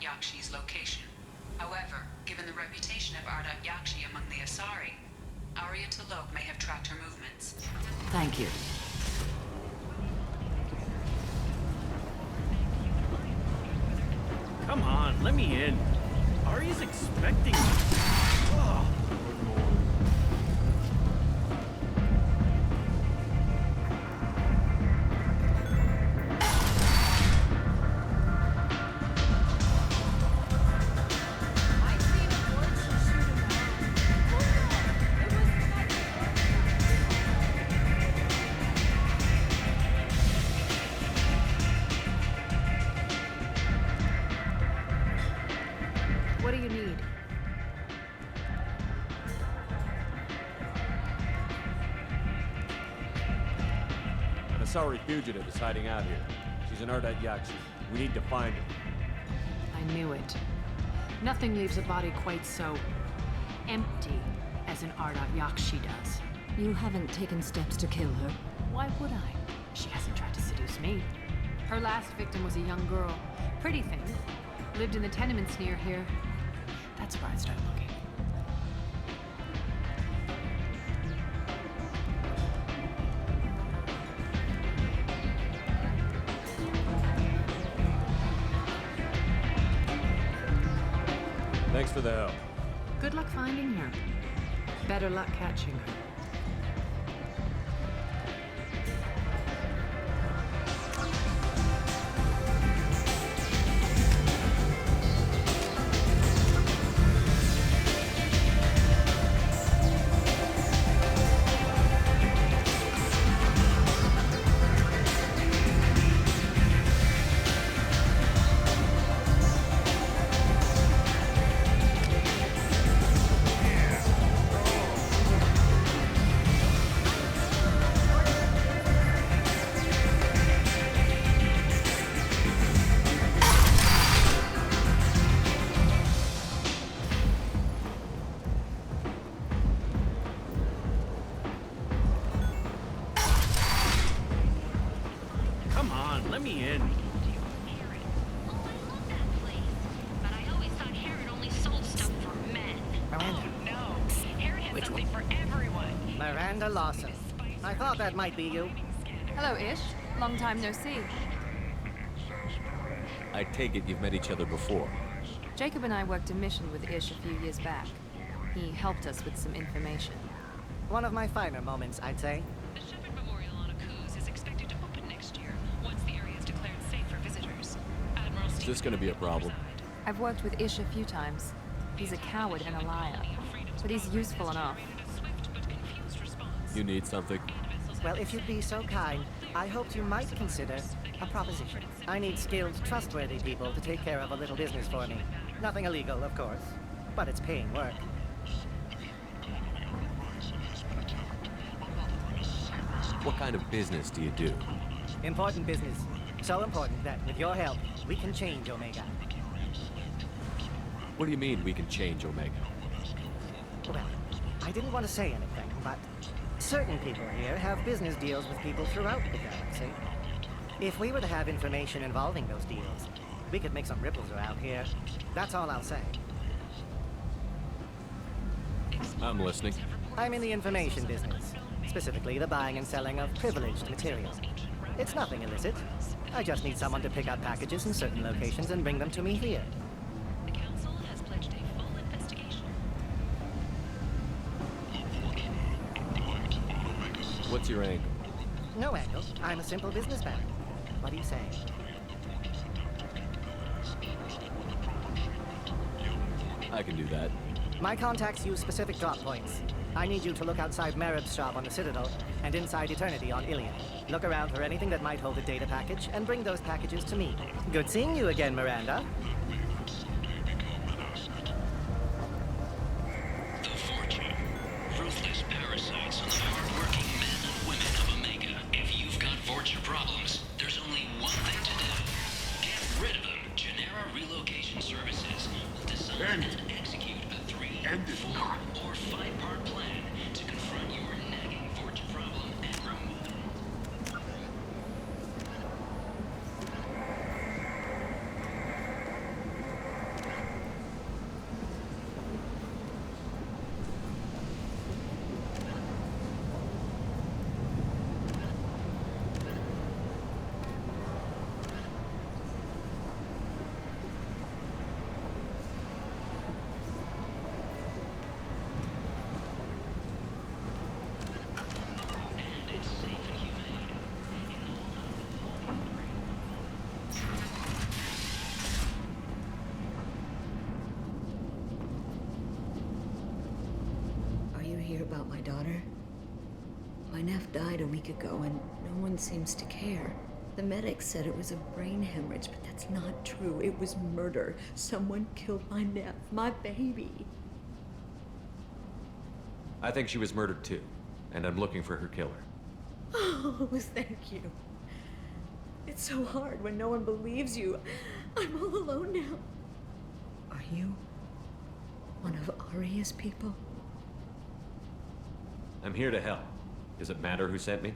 Yakshi's location. However, given the reputation of Yakshi among the Asari, Arya T'Loak may have tracked her movements. Thank you. Come on, let me in. Arya's expecting me. Oh. What do you need? An Asari fugitive is hiding out here. She's an Yakshi. We need to find her. I knew it. Nothing leaves a body quite so empty as an Yakshi does. You haven't taken steps to kill her. Why would I? She hasn't tried to seduce me. Her last victim was a young girl. Pretty thing. Lived in the tenements near here. That's where I'd start looking. Thanks for the help. Good luck finding her. Better luck catching her. Let me in. But I always thought Herod only sold stuff for men. Miranda Lawson. I thought that might be you. Hello, Ish. Long time no see. I take it you've met each other before. Jacob and I worked a mission with Ish a few years back. He helped us with some information. One of my finer moments, I'd say. The Shepherd Memorial on Akuz is expected to open next year, once the area is declared safe for visitors. Admiral Is this gonna be a problem? I've worked with Ish a few times. He's a coward and a liar, but he's useful enough. You need something? Well, if you'd be so kind, I hoped you might consider a proposition. I need skilled, trustworthy people to take care of a little business for me. Nothing illegal, of course, but it's paying work. What kind of business do you do? Important business. So important that, with your help, we can change Omega. What do you mean we can change Omega? Well, I didn't want to say anything, but certain people here have business deals with people throughout the galaxy. If we were to have information involving those deals, we could make some ripples around here. That's all I'll say. I'm listening. I'm in the information business, specifically the buying and selling of privileged material. It's nothing illicit. I just need someone to pick up packages in certain locations and bring them to me here. The Council has pledged a full investigation. What's your angle? No angle. I'm a simple businessman. What do you say? I can do that. My contacts use specific drop points. I need you to look outside Merib's shop on the Citadel and inside Eternity on Ilion. Look around for anything that might hold a data package and bring those packages to me. Good seeing you again, Miranda. The Fortune. Ruthless parasites on the hard-working men and women of Omega. If you've got Fortune problems, there's only one thing to do. Get rid of them. Genera Relocation Services will design and execute a 3, 4, or 5-part plan to confront your nagging Fortune problem and remove it. Are you here about my daughter? My nephew died a week ago and no one seems to care. The medics said it was a brain hemorrhage, but that's not true. It was murder. Someone killed my nephew, my baby. I think she was murdered too, and I'm looking for her killer. Oh, thank you. It's so hard when no one believes you. I'm all alone now. Are you one of Aria's people? I'm here to help. Does it matter who sent me?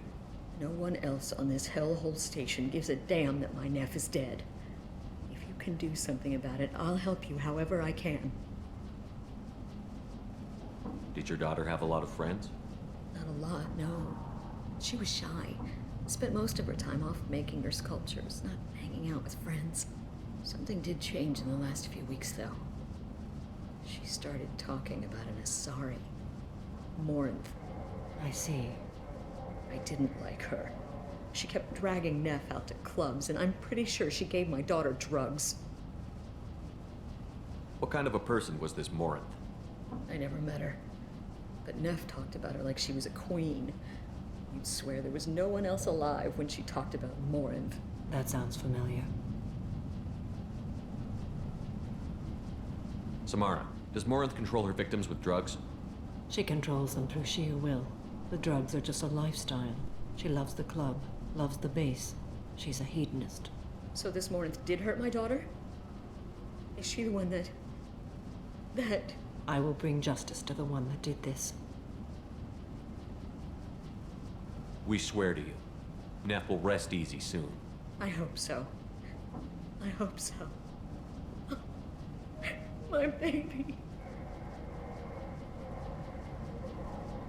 No one else on this hellhole station gives a damn that my nephew is dead. If you can do something about it, I'll help you however I can. Did your daughter have a lot of friends? Not a lot, no. She was shy. Spent most of her time off making her sculptures, not hanging out with friends. Something did change in the last few weeks, though. She started talking about an Asari. Morinth. I see. I didn't like her. She kept dragging Neff out to clubs, and I'm pretty sure she gave my daughter drugs. What kind of a person was this Morinth? I never met her. But Neff talked about her like she was a queen. You'd swear there was no one else alive when she talked about Morinth. That sounds familiar. Samara, does Morinth control her victims with drugs? She controls them through sheer will. The drugs are just a lifestyle. She loves the club, loves the base. She's a hedonist. So this Morinth did hurt my daughter? Is she the one that... I will bring justice to the one that did this. We swear to you. Neff will rest easy soon. I hope so. I hope so. My baby.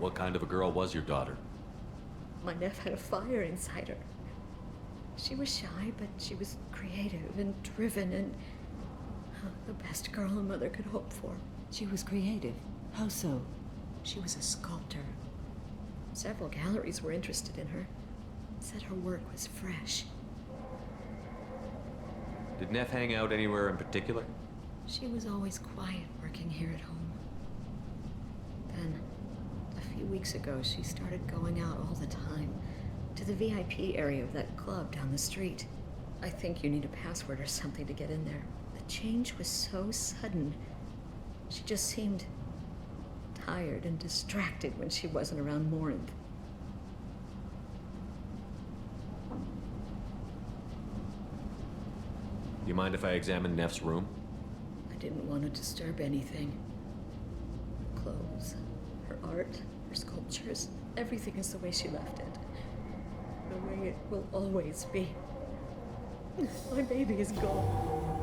What kind of a girl was your daughter? My Neff had a fire inside her. She was shy, but she was creative and driven and the best girl a mother could hope for. She was creative. How so? She was a sculptor. Several galleries were interested in her. Said her work was fresh. Did Neff hang out anywhere in particular? She was always quiet working here at home. Then, a few weeks ago, she started going out all the time to the VIP area of that club down the street. I think you need a password or something to get in there. The change was so sudden. She just seemed tired and distracted when she wasn't around Morinth. Do you mind if I examine Neff's room? I didn't want to disturb anything. Her clothes, her art, her sculptures, everything is the way she left it. The way it will always be. My baby is gone.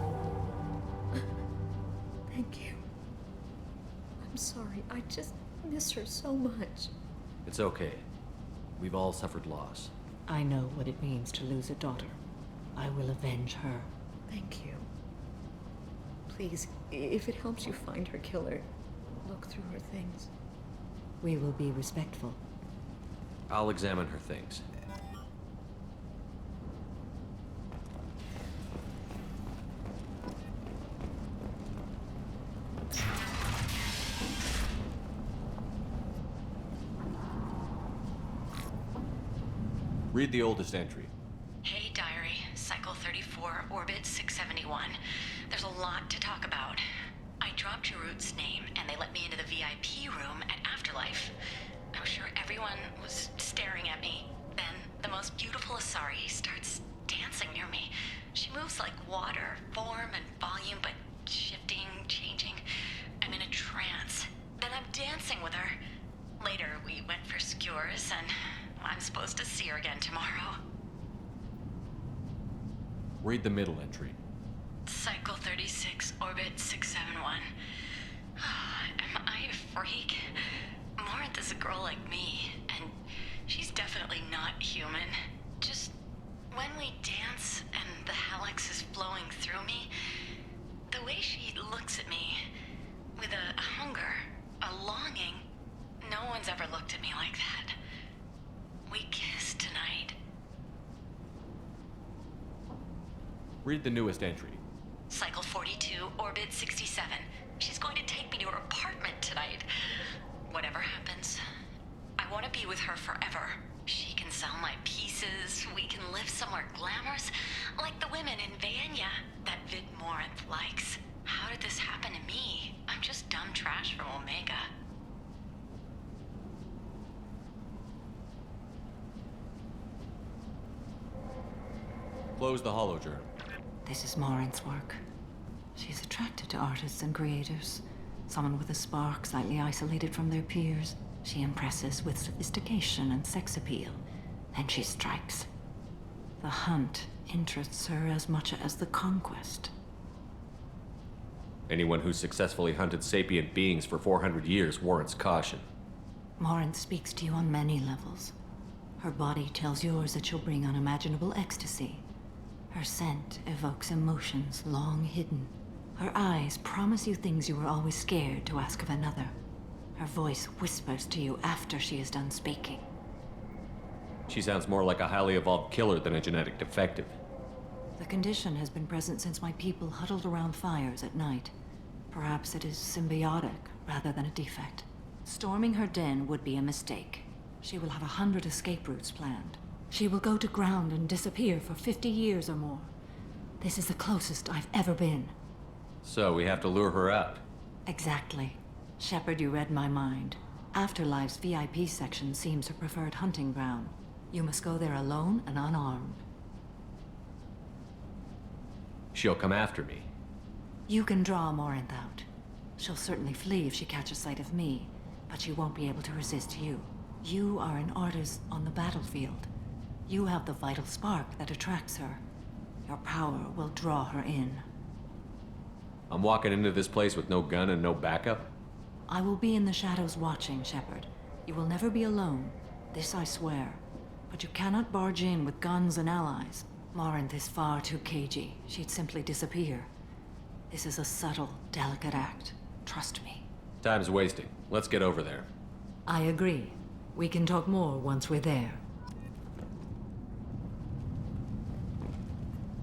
Thank you. I'm sorry, I just miss her so much. It's okay. We've all suffered loss. I know what it means to lose a daughter. I will avenge her. Thank you. Please, if it helps you find her killer, look through her things. We will be respectful. I'll examine her things. Read the oldest entry. Hey, Diary. Cycle 34, Orbit 671. There's a lot to talk about. I dropped Jarut's name, and they let me into the VIP room at Afterlife. I'm sure everyone was staring at me. Then, the most beautiful Asari starts dancing near me. She moves like water, form and volume, but shifting, changing. I'm in a trance. Then I'm dancing with her. Later, we went for skewers, and I'm supposed to see her again tomorrow. Read the middle entry. Cycle 36, Orbit 671. Am I a freak? Morinth is a girl like me, and she's definitely not human. Just when we dance and the Hallex is flowing through me, the way she looks at me, with a hunger, a longing, no one's ever looked at me like that. We kissed tonight. Read the newest entry. Cycle 42, Orbit 67. She's going to take me to her apartment tonight. Whatever happens, I want to be with her forever. She can sell my pieces. We can live somewhere glamorous, like the women in Vanya that Vid Morinth likes. How did this happen to me? I'm just dumb trash from Omega. Close the holo journal. This is Morinth's work. She's attracted to artists and creators. Someone with a spark, slightly isolated from their peers. She impresses with sophistication and sex appeal. Then she strikes. The hunt interests her as much as the conquest. Anyone who's successfully hunted sapient beings for 400 years warrants caution. Morinth speaks to you on many levels. Her body tells yours that she'll bring unimaginable ecstasy. Her scent evokes emotions long hidden. Her eyes promise you things you were always scared to ask of another. Her voice whispers to you after she is done speaking. She sounds more like a highly evolved killer than a genetic defective. The condition has been present since my people huddled around fires at night. Perhaps it is symbiotic rather than a defect. Storming her den would be a mistake. She will have 100 escape routes planned. She will go to ground and disappear for 50 years or more. This is the closest I've ever been. So we have to lure her out. Exactly. Shepard, you read my mind. Afterlife's VIP section seems her preferred hunting ground. You must go there alone and unarmed. She'll come after me. You can draw Morinth out. She'll certainly flee if she catches sight of me, but she won't be able to resist you. You are an artist on the battlefield. You have the vital spark that attracts her. Your power will draw her in. I'm walking into this place with no gun and no backup? I will be in the shadows watching, Shepard. You will never be alone. This I swear. But you cannot barge in with guns and allies. Morinth is far too cagey. She'd simply disappear. This is a subtle, delicate act. Trust me. Time's wasting. Let's get over there. I agree. We can talk more once we're there.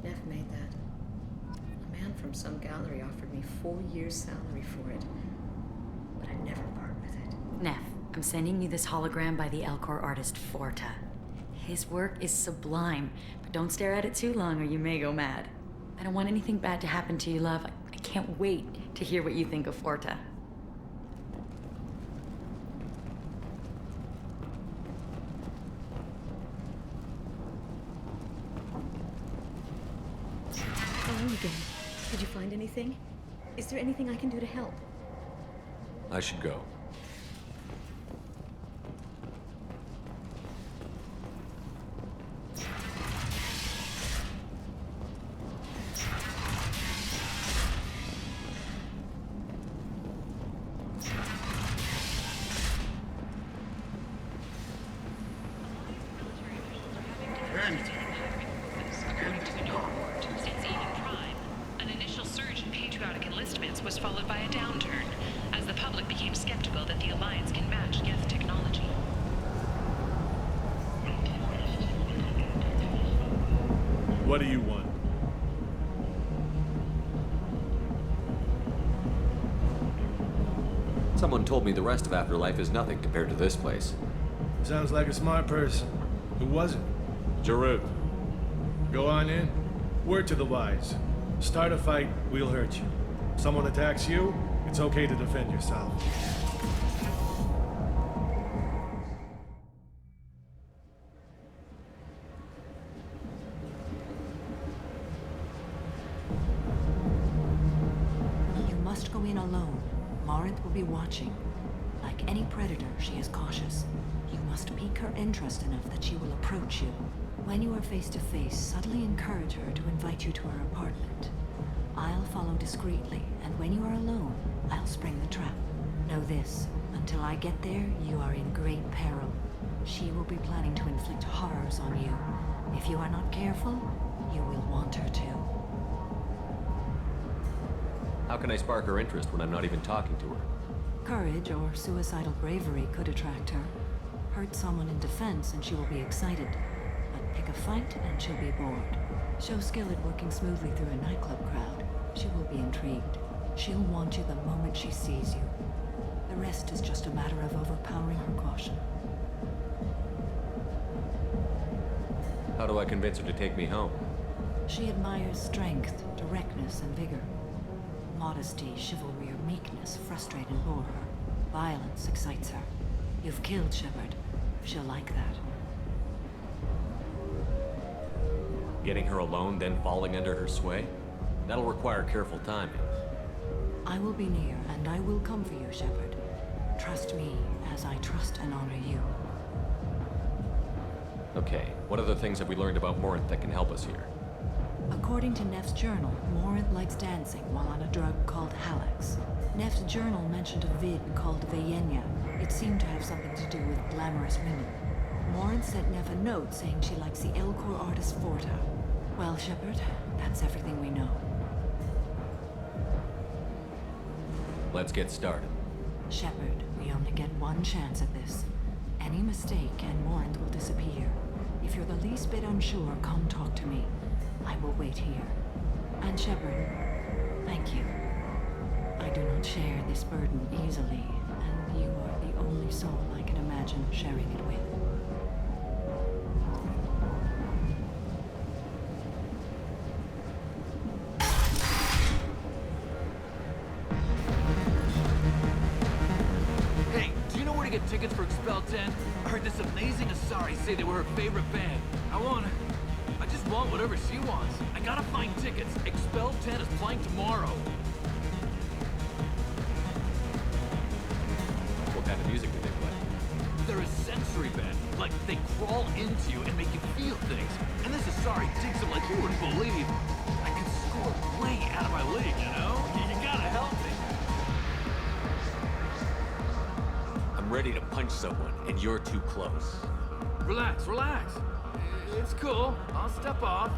Neff made that. A man from some gallery offered me 4 years' salary for it. But I'd never part with it. Neff, I'm sending you this hologram by the Elcor artist Forta. His work is sublime, but don't stare at it too long or you may go mad. I don't want anything bad to happen to you, love. I can't wait to hear what you think of Forta. Hello again. Did you find anything? Is there anything I can do to help? I should go. According to a new report, since Eden Prime, an initial surge in patriotic enlistments was followed by a downturn, as the public became skeptical that the Alliance can match Geth technology. What do you want? Someone told me the rest of Afterlife is nothing compared to this place. Sounds like a smart person. Who was it? Jarut. Go on in. Word to the wise. Start a fight, we'll hurt you. Someone attacks you, it's okay to defend yourself. You must go in alone. Morinth will be watching. Like any predator, she is cautious. You must pique her interest enough that she will approach you. When you are face to face, subtly encourage her to invite you to her apartment. I'll follow discreetly, and when you are alone, I'll spring the trap. Know this, until I get there, you are in great peril. She will be planning to inflict horrors on you. If you are not careful, you will want her to. How can I spark her interest when I'm not even talking to her? Courage or suicidal bravery could attract her. Hurt someone in defense and she will be excited. But pick a fight and she'll be bored. Show skill at working smoothly through a nightclub crowd. She will be intrigued. She'll want you the moment she sees you. The rest is just a matter of overpowering her caution. How do I convince her to take me home? She admires strength, directness, and vigor. Modesty, chivalry, or meekness frustrate and bore her. Violence excites her. You've killed Shepard. She'll like that. Getting her alone, then falling under her sway? That'll require careful timing. I will be near, and I will come for you, Shepard. Trust me, as I trust and honor you. Okay, what other things have we learned about Morinth that can help us here? According to Neff's journal, Morinth likes dancing while on a drug called Halax. Neff's journal mentioned a vid called Vayenya. It seemed to have something to do with glamorous women. Morinth sent Neff a note saying she likes the Elcor artist Forta. Well, Shepard, that's everything we know. Let's get started. Shepard, we only get one chance at this. Any mistake and Morinth will disappear. If you're the least bit unsure, come talk to me. I will wait here. And Shepard, thank you. I do not share this burden easily, and you are the only soul I can imagine sharing it with. Hey, do you know where to get tickets for Expel 10? I heard this amazing Asari say they were her favorite band. I just want whatever she wants. I gotta find tickets. Expel 10 is playing tomorrow. What kind of music do they play? They're a sensory band. Like, they crawl into you and make you feel things. And this Asari digs them like you wouldn't believe. I could score way out of my league, you know? You gotta help me. I'm ready to punch find someone, and you're too close. Relax, relax. It's cool. I'll step off.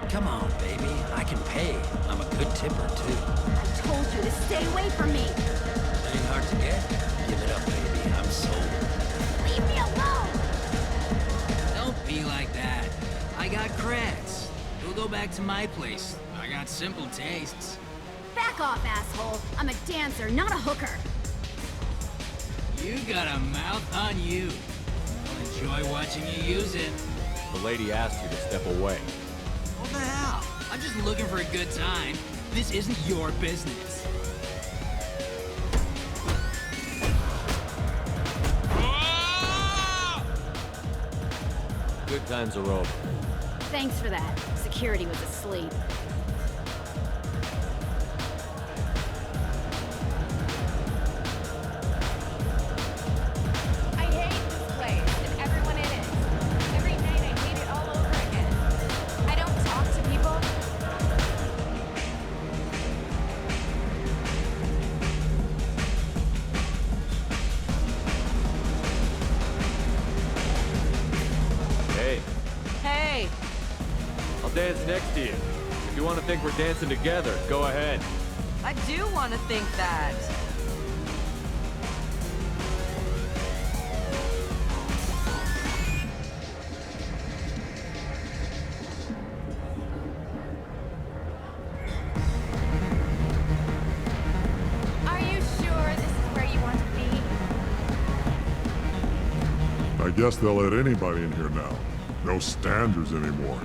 Come on, baby. I can pay. I'm a good tipper, too. I told you to stay away from me! Ain't hard to get. Give it up, baby. I'm sold. Leave me alone! Don't be like that. I got creds. We'll go back to my place. I got simple tastes. Back off, asshole! I'm a dancer, not a hooker! You got a mouth on you. I'll enjoy watching you use it. The lady asked you to step away. What the hell? I'm just looking for a good time. This isn't your business. Good times are over. Thanks for that. Security was asleep. I hate this place and everyone in it. Every night I hate it all over again. I don't talk to people. Hey, Hey! I'll dance next to you. If you want to think we're dancing together, go ahead. I do want to think that. Are you sure this is where you want to be? I guess they'll let anybody in here now. No standards anymore.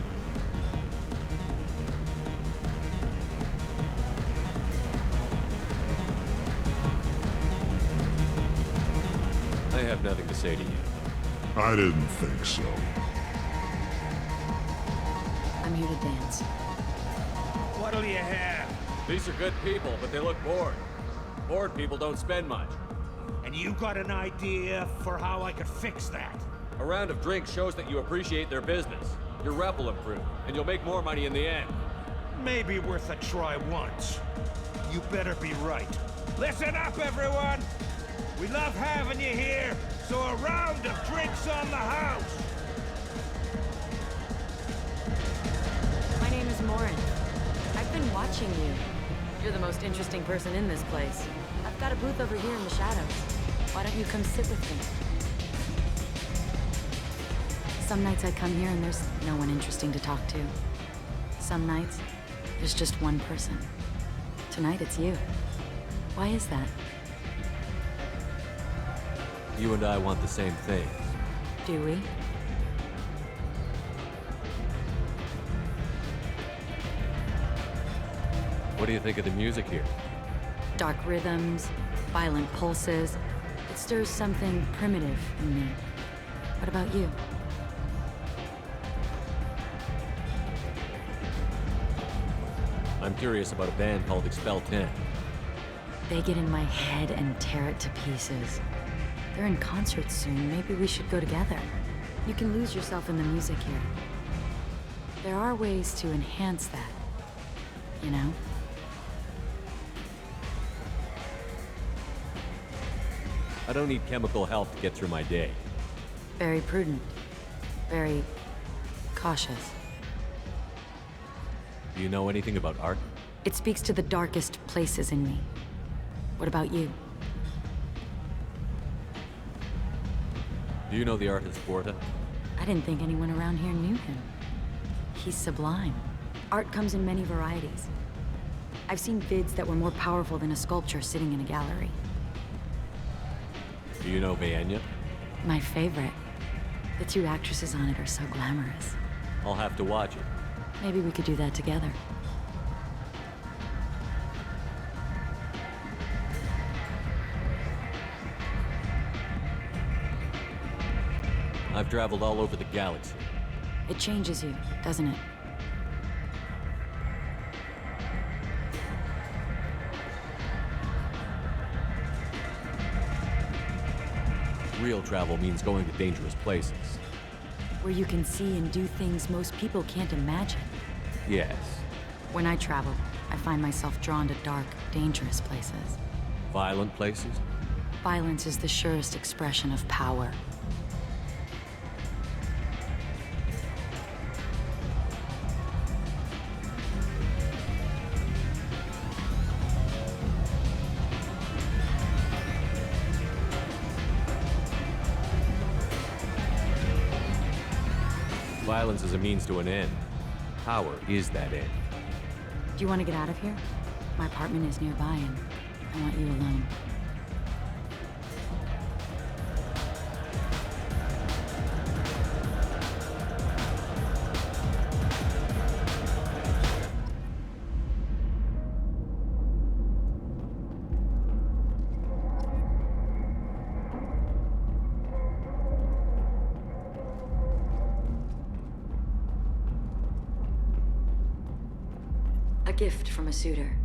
I have nothing to say to you. I didn't think so. I'm here to dance. What'll you have? These are good people, but they look bored. Bored people don't spend much. And you got an idea for how I could fix that? A round of drinks shows that you appreciate their business. Your rep will improve, and you'll make more money in the end. Maybe worth a try once. You better be right. Listen up, everyone! We love having you here, so a round of drinks on the house! My name is Morin. I've been watching you. You're the most interesting person in this place. I've got a booth over here in the shadows. Why don't you come sit with me? Some nights I come here and there's no one interesting to talk to. Some nights, there's just one person. Tonight it's you. Why is that? You and I want the same thing. Do we? What do you think of the music here? Dark rhythms, violent pulses. It stirs something primitive in me. What about you? I'm curious about a band called Expel 10. They get in my head and tear it to pieces. They're in concert soon. Maybe we should go together. You can lose yourself in the music here. There are ways to enhance that, you know? I don't need chemical help to get through my day. Very prudent. Very cautious. Do you know anything about art? It speaks to the darkest places in me. What about you? Do you know the artist Porta? I didn't think anyone around here knew him. He's sublime. Art comes in many varieties. I've seen vids that were more powerful than a sculpture sitting in a gallery. Do you know Vaenya? My favorite. The two actresses on it are so glamorous. I'll have to watch it. Maybe we could do that together. I've traveled all over the galaxy. It changes you, doesn't it? Real travel means going to dangerous places. Where you can see and do things most people can't imagine. Yes. When I travel, I find myself drawn to dark, dangerous places. Violent places? Violence is the surest expression of power. Violence is a means to an end. Power is that end. Do you want to get out of here? My apartment is nearby and I want you alone. A gift from a suitor.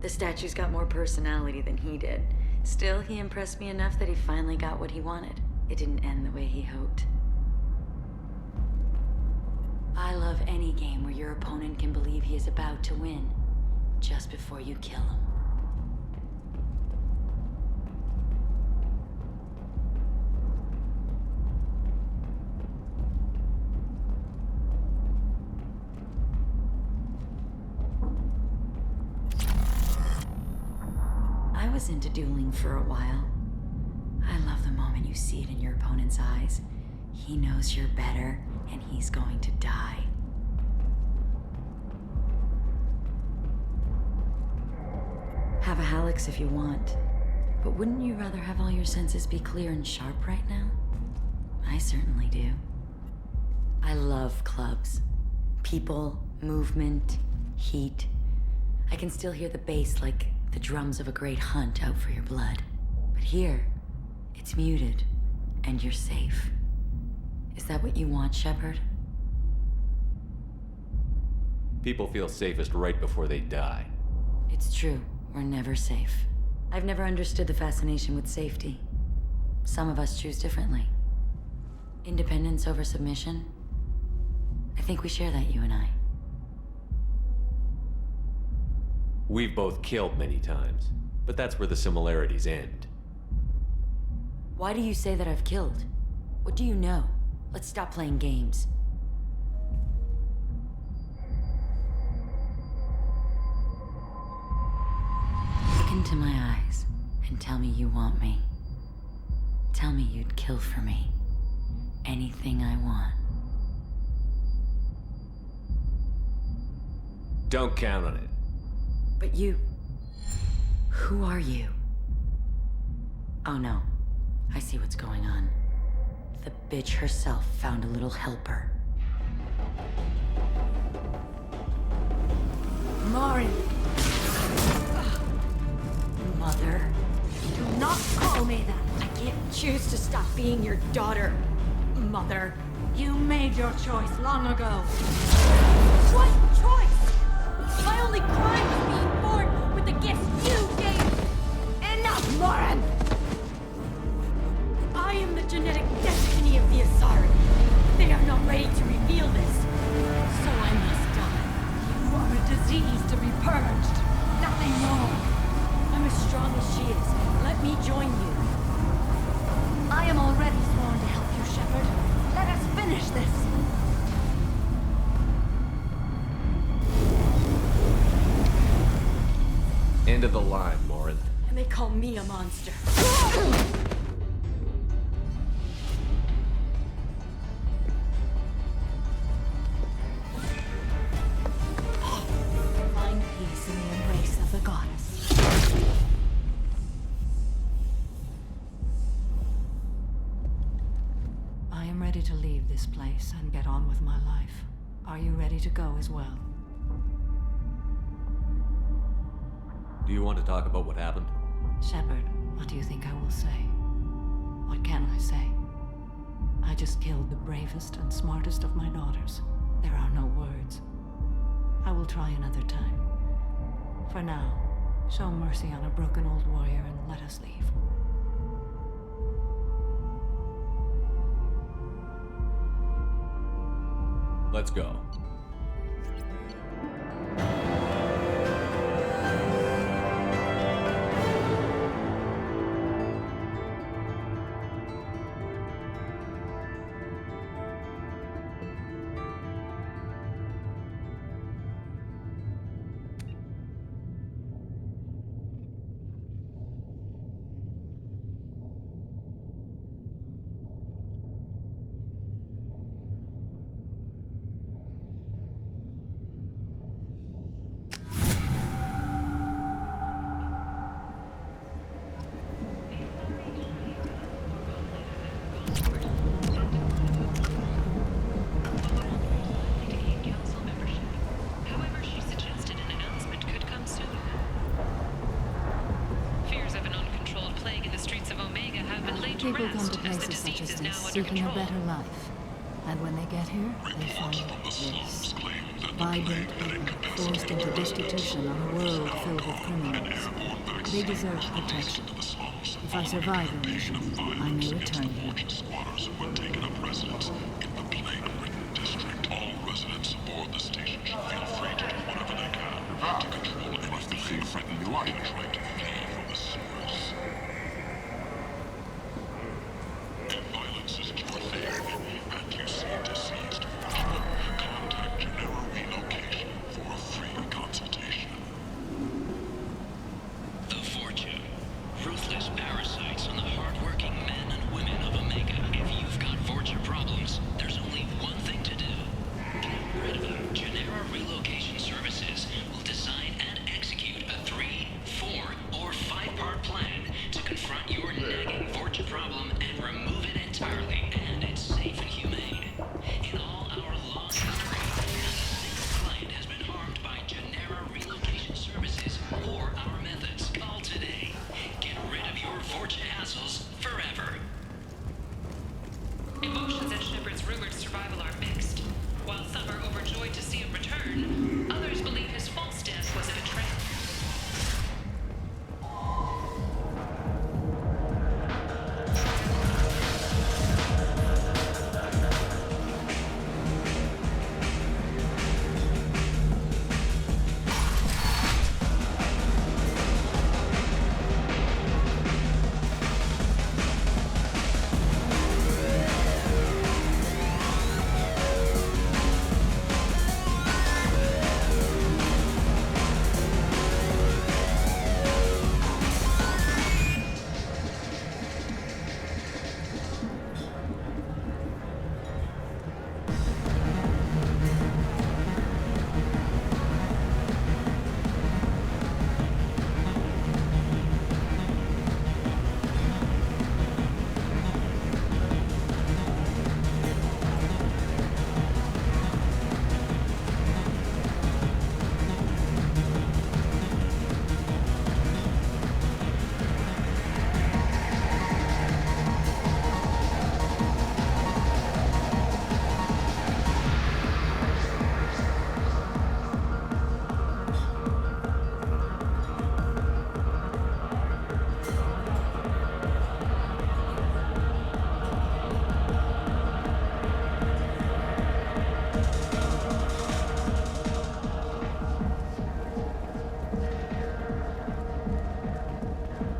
The statue's got more personality than he did. Still, he impressed me enough that he finally got what he wanted. It didn't end the way he hoped. I love any game where your opponent can believe he is about to win, just before you kill him. I was into dueling for a while. I love the moment you see it in your opponent's eyes. He knows you're better, and he's going to die. Have a Hallex if you want, but wouldn't you rather have all your senses be clear and sharp right now? I certainly do. I love clubs. People, movement, heat. I can still hear the bass like the drums of a great hunt out for your blood. But here, it's muted, and you're safe. Is that what you want, Shepard? People feel safest right before they die. It's true. We're never safe. I've never understood the fascination with safety. Some of us choose differently. Independence over submission? I think we share that, you and I. We've both killed many times, but that's where the similarities end. Why do you say that I've killed? What do you know? Let's stop playing games. Look into my eyes and tell me you want me. Tell me you'd kill for me. Anything I want. Don't count on it. But you... Who are you? Oh no. I see what's going on. The bitch herself found a little helper. Marin! Mother. Do not call me that! I can't choose to stop being your daughter. Mother. You made your choice long ago. What choice? My only crime was being born with the gift you gave! Enough, Moran! I am the genetic destiny of the Asari. They are not ready to reveal this. So I must die. You are a disease to be purged. Nothing more. I'm as strong as she is. Let me join you. I am already sworn to help you, Shepard. Let us finish this. End of the line, Morin. And they call me a monster. Find peace in the embrace of the goddess. I am ready to leave this place and get on with my life. Are you ready to go as well? Do you want to talk about what happened? Shepard, what do you think I will say? What can I say? I just killed the bravest and smartest of my daughters. There are no words. I will try another time. For now, show mercy on a broken old warrior and let us leave. Let's go. People come rest to as the places such disease as is now this under seeking a control. better life. And when they get here, they find this. Vibrant people forced into destitution on a world filled with criminals. They deserve protection. If I survive your mission, I may return here. Squatters were taken up residence in the plague-ridden district. All residents aboard the station should feel free to do whatever they can to control any threat and threaten your life and try to flee from the sewers. If violence is your thing, and you see deceased fortune, contact Genera Relocation for a free consultation. The Fortune. Ruthless parasites on the hardworking men and women of Omega. If you've got Fortune problems, there's only one thing to do. Get rid of them. Genera Relocation Services will design and execute a 3, 4, or 5-part plan to confront your nagging Fortune problem and remove it entirely. And it's safe and humane. In all our long history, not a single client has been harmed by Genera Relocation Services or our methods. Call today. Get rid of your Fortune hassles forever. Emotions at Shepard's rumored survival are mixed. While some are overjoyed to see him return, others believe his false death was a betrayal.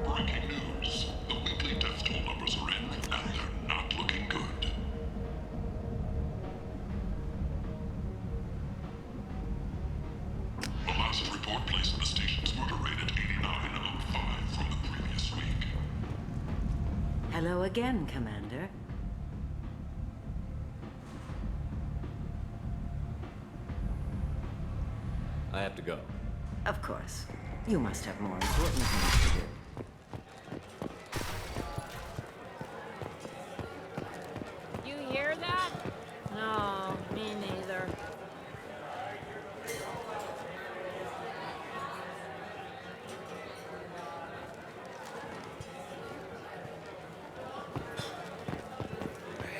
Breaking news. The weekly death toll numbers are in, and they're not looking good. The last report placed the station's murder rate at 89.05 from the previous week. Hello again, Commander. I have to go. Of course. You must have more important things to do. You hear that? No, me neither.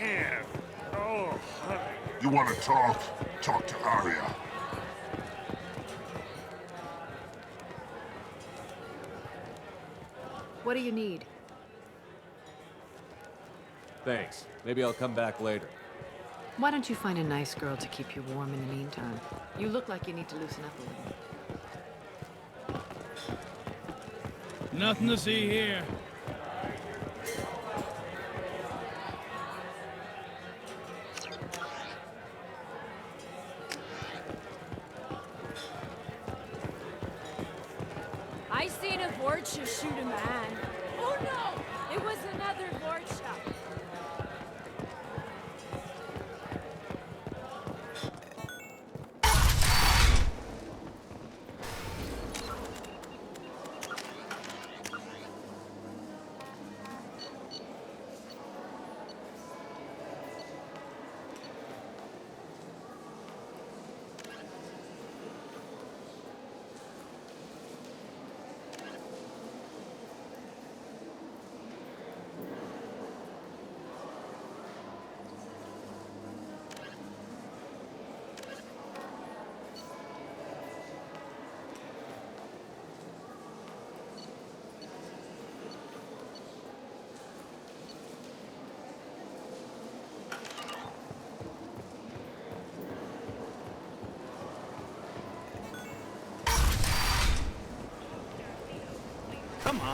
Man. Oh, honey. You want to talk? Talk to Arya. What do you need? Thanks. Maybe I'll come back later. Why don't you find a nice girl to keep you warm in the meantime? You look like you need to loosen up a little. Nothing to see here. I seen a Vorcha shoot a man. Oh no! It was another Vorcha.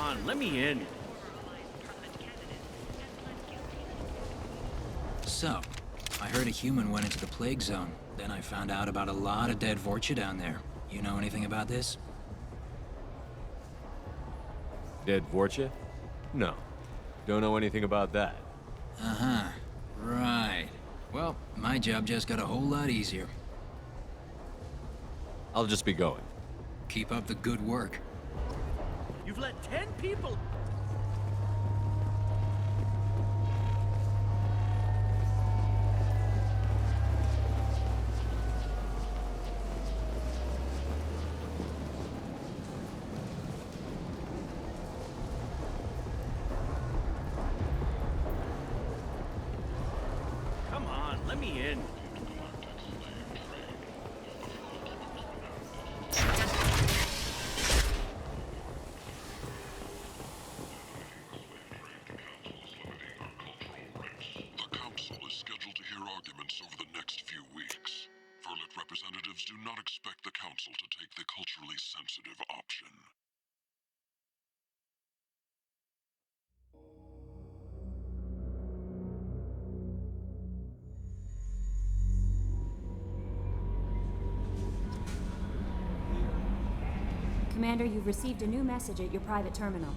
on, let me in. So, I heard a human went into the plague zone. Then I found out about a lot of dead Vorcha down there. You know anything about this? Dead Vorcha? No. Don't know anything about that. Uh-huh. Right. Well, my job just got a whole lot easier. I'll just be going. Keep up the good work. You've let 10 people... Come on, let me in. The Council is scheduled to hear arguments over the next few weeks. Verlet representatives do not expect the Council to take the culturally sensitive option. Commander, you've received a new message at your private terminal.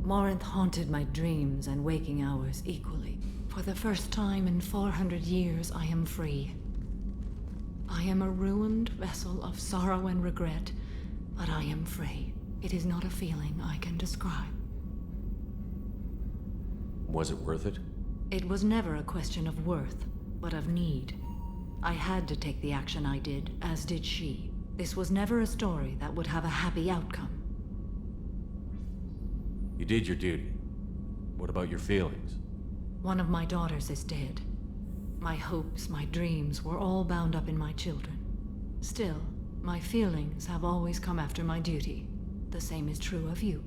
Morinth haunted my dreams and waking hours equally. For the first time in 400 years, I am free. I am a ruined vessel of sorrow and regret, but I am free. It is not a feeling I can describe. Was it worth it? It was never a question of worth, but of need. I had to take the action I did, as did she. This was never a story that would have a happy outcome. You did your duty. What about your feelings? One of my daughters is dead. My hopes, my dreams were all bound up in my children. Still, my feelings have always come after my duty. The same is true of you.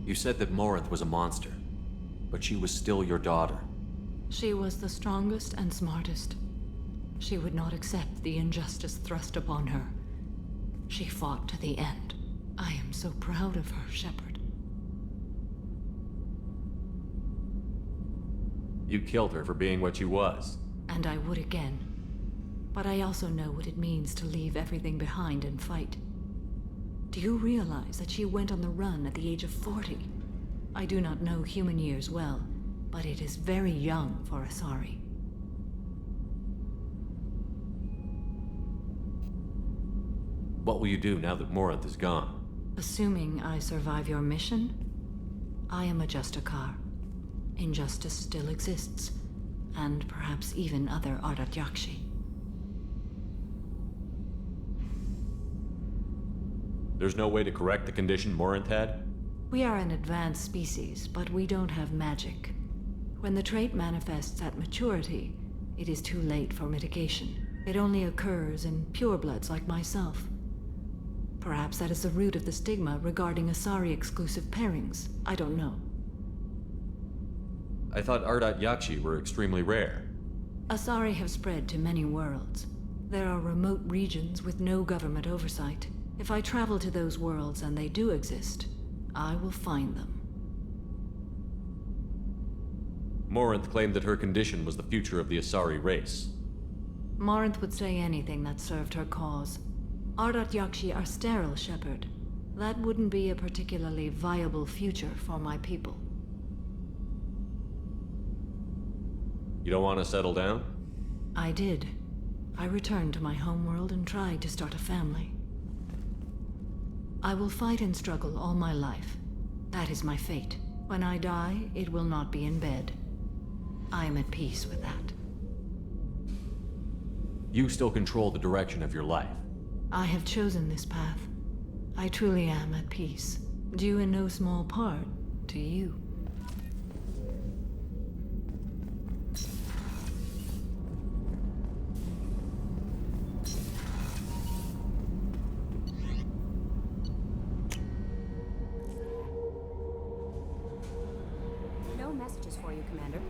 You said that Morinth was a monster, but she was still your daughter. She was the strongest and smartest. She would not accept the injustice thrust upon her. She fought to the end. I am so proud of her, Shepard. You killed her for being what she was. And I would again. But I also know what it means to leave everything behind and fight. Do you realize that she went on the run at the age of 40? I do not know human years well, but it is very young for Asari. What will you do now that Morinth is gone? Assuming I survive your mission, I am a Justicar. Injustice still exists, and perhaps even other Ardat Yakshi. There's no way to correct the condition Morinth had? We are an advanced species, but we don't have magic. When the trait manifests at maturity, it is too late for mitigation. It only occurs in purebloods like myself. Perhaps that is the root of the stigma regarding Asari-exclusive pairings. I don't know. I thought Ardat Yakshi were extremely rare. Asari have spread to many worlds. There are remote regions with no government oversight. If I travel to those worlds and they do exist, I will find them. Morinth claimed that her condition was the future of the Asari race. Morinth would say anything that served her cause. Ardat Yakshi are sterile, Shepard. That wouldn't be a particularly viable future for my people. You don't want to settle down? I did. I returned to my homeworld and tried to start a family. I will fight and struggle all my life. That is my fate. When I die, it will not be in bed. I am at peace with that. You still control the direction of your life. I have chosen this path. I truly am at peace, due in no small part to you. No messages for you, Commander.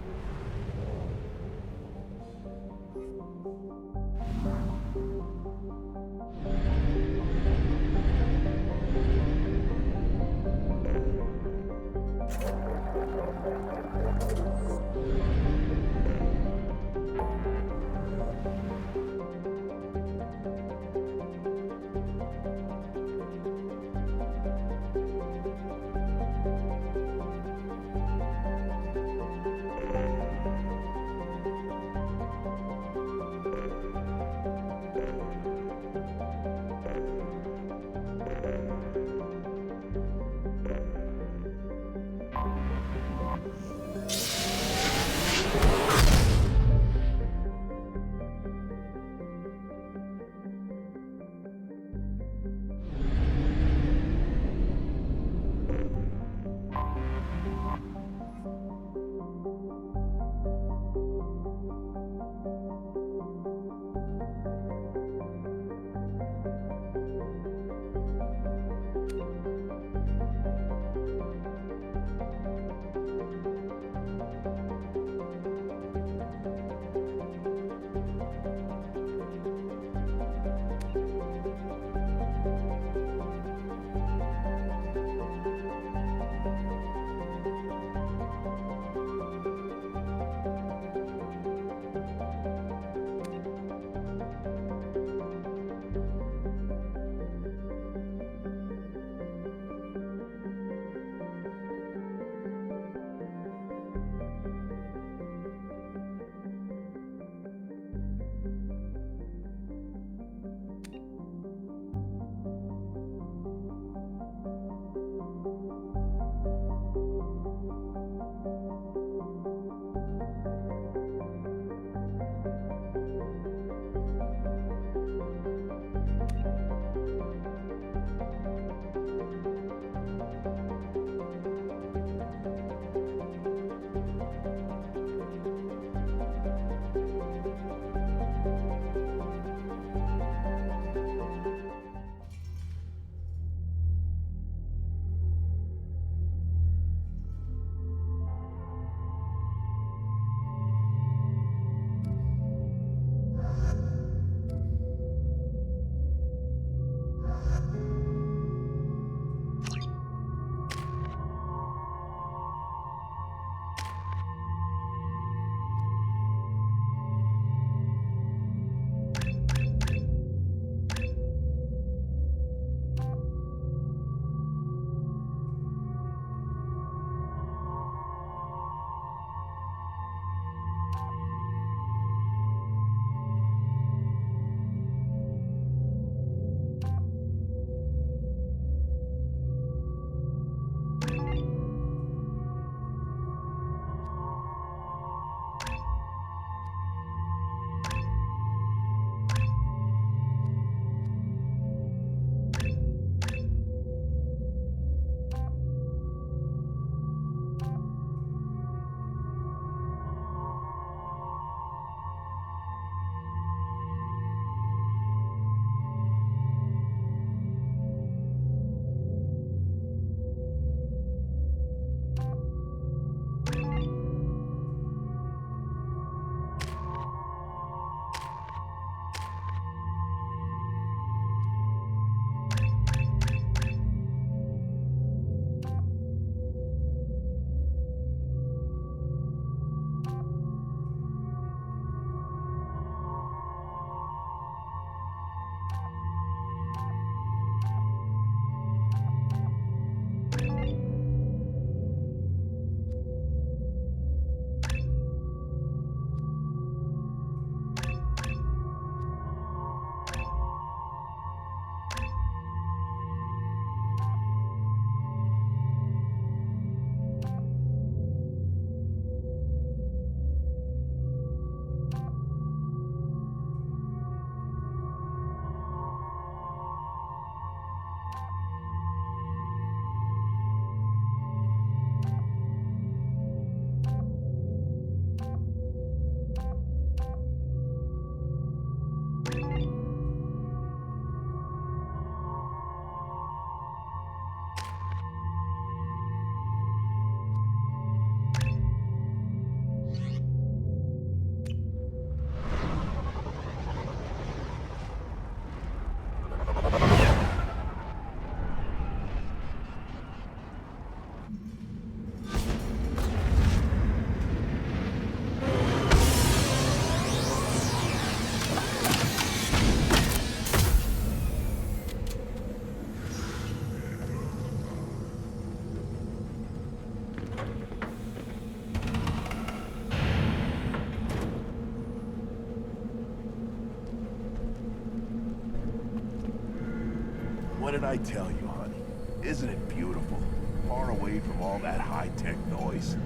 did I tell you, honey? Isn't it beautiful? Far away from all that high-tech noise.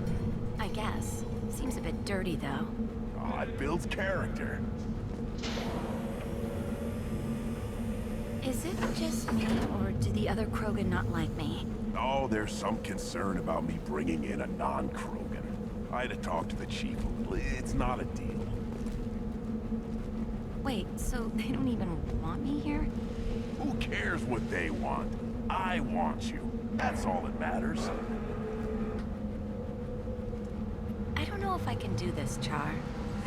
I guess. Seems a bit dirty, though. Oh, it builds character. Is it just me, or do the other Krogan not like me? Oh, there's some concern about me bringing in a non-Krogan. I had to talk to the chief a little. It's not a deal. Wait, so they don't even want me here? Who cares what they want? I want you. That's all that matters. I don't know if I can do this, Char.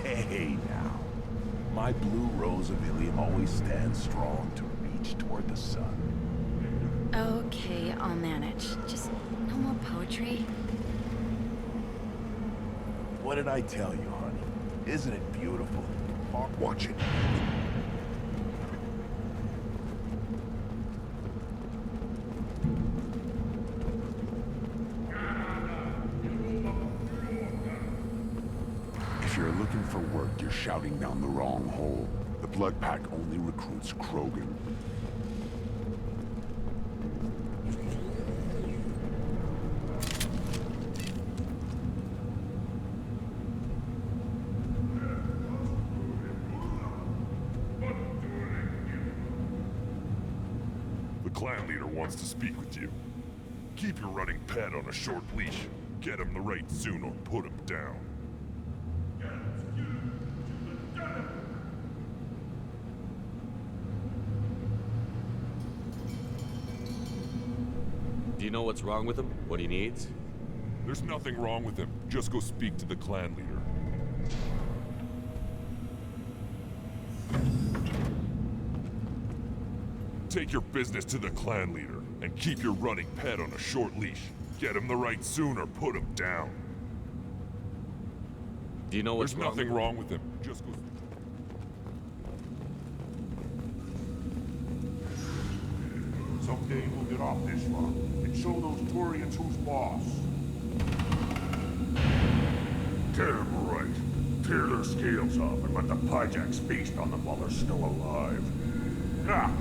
Hey, now. My blue rose of Ilium always stands strong to reach toward the sun. Okay, I'll manage. Just no more poetry. What did I tell you, honey? Isn't it beautiful? Watch it. If you're looking for work, you're shouting down the wrong hole. The Blood Pack only recruits Krogan. The clan leader wants to speak with you. Keep your running pet on a short leash. Get him the right soon or put him down. Do you know what's wrong with him? What he needs? There's nothing wrong with him. Just go speak to the clan leader. Take your business to the clan leader, and keep your running pet on a short leash. Get him the right soon or put him down. Do you know what's There's nothing wrong with him. Just go... Someday we'll get off this rock and show those Turians who's boss. Damn right. Tear their scales off and let the Pyjaks feast on them while they're still alive. Ha!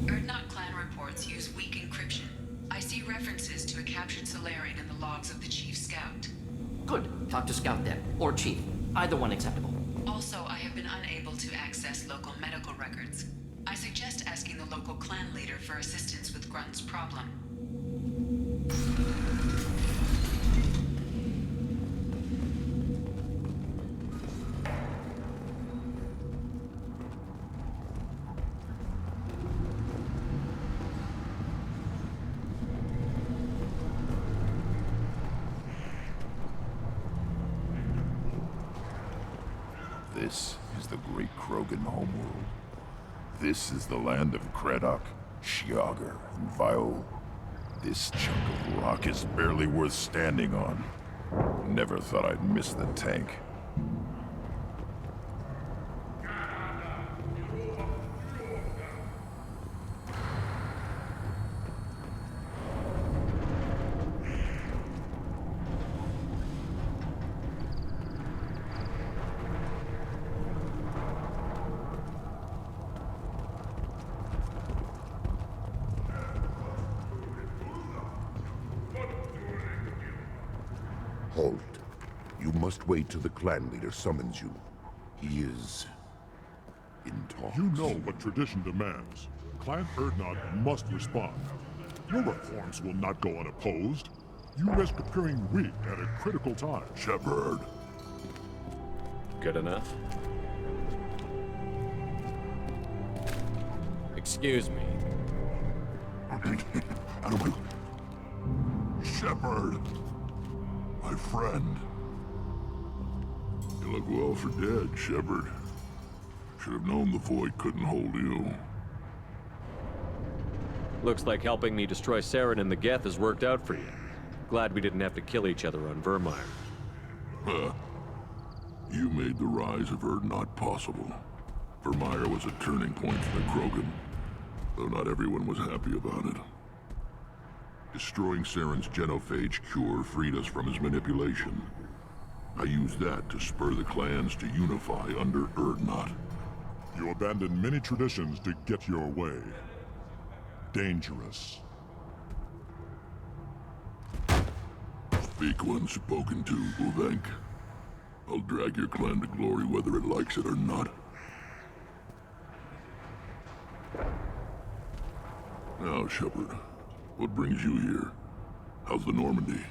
Erdnot clan reports use weak encryption. I see references to a captured Solarian in the logs of the Chief Scout. Good. Talk to Scout then. Or Chief. Either one acceptable. Also, I have been unable to access local medical records. I suggest asking the local clan leader for assistance with Grunt's problem. This is the great Krogan homeworld. This is the land of Kredok, Shiagar, and Viol. This chunk of rock is barely worth standing on. Never thought I'd miss the tank. Halt. You must wait till the clan leader summons you. He is... in talks. You know what tradition demands. Clan Erdnot must respond. Your reforms will not go unopposed. You risk appearing weak at a critical time. Shepard. Good enough? Excuse me. Shepard. My friend. You look well for dead, Shepard. Should have known the Void couldn't hold you. Looks like helping me destroy Saren and the Geth has worked out for you. Glad we didn't have to kill each other on Vermeer. Huh. You made the rise of Erdnot possible. Vermeer was a turning point for the Krogan, though not everyone was happy about it. Destroying Saren's genophage cure freed us from his manipulation. I used that to spur the clans to unify under Erdnot. You abandoned many traditions to get your way. Dangerous. Speak when spoken to, Uvenk. I'll drag your clan to glory whether it likes it or not. Now, Shepard, what brings you here? How's the Normandy?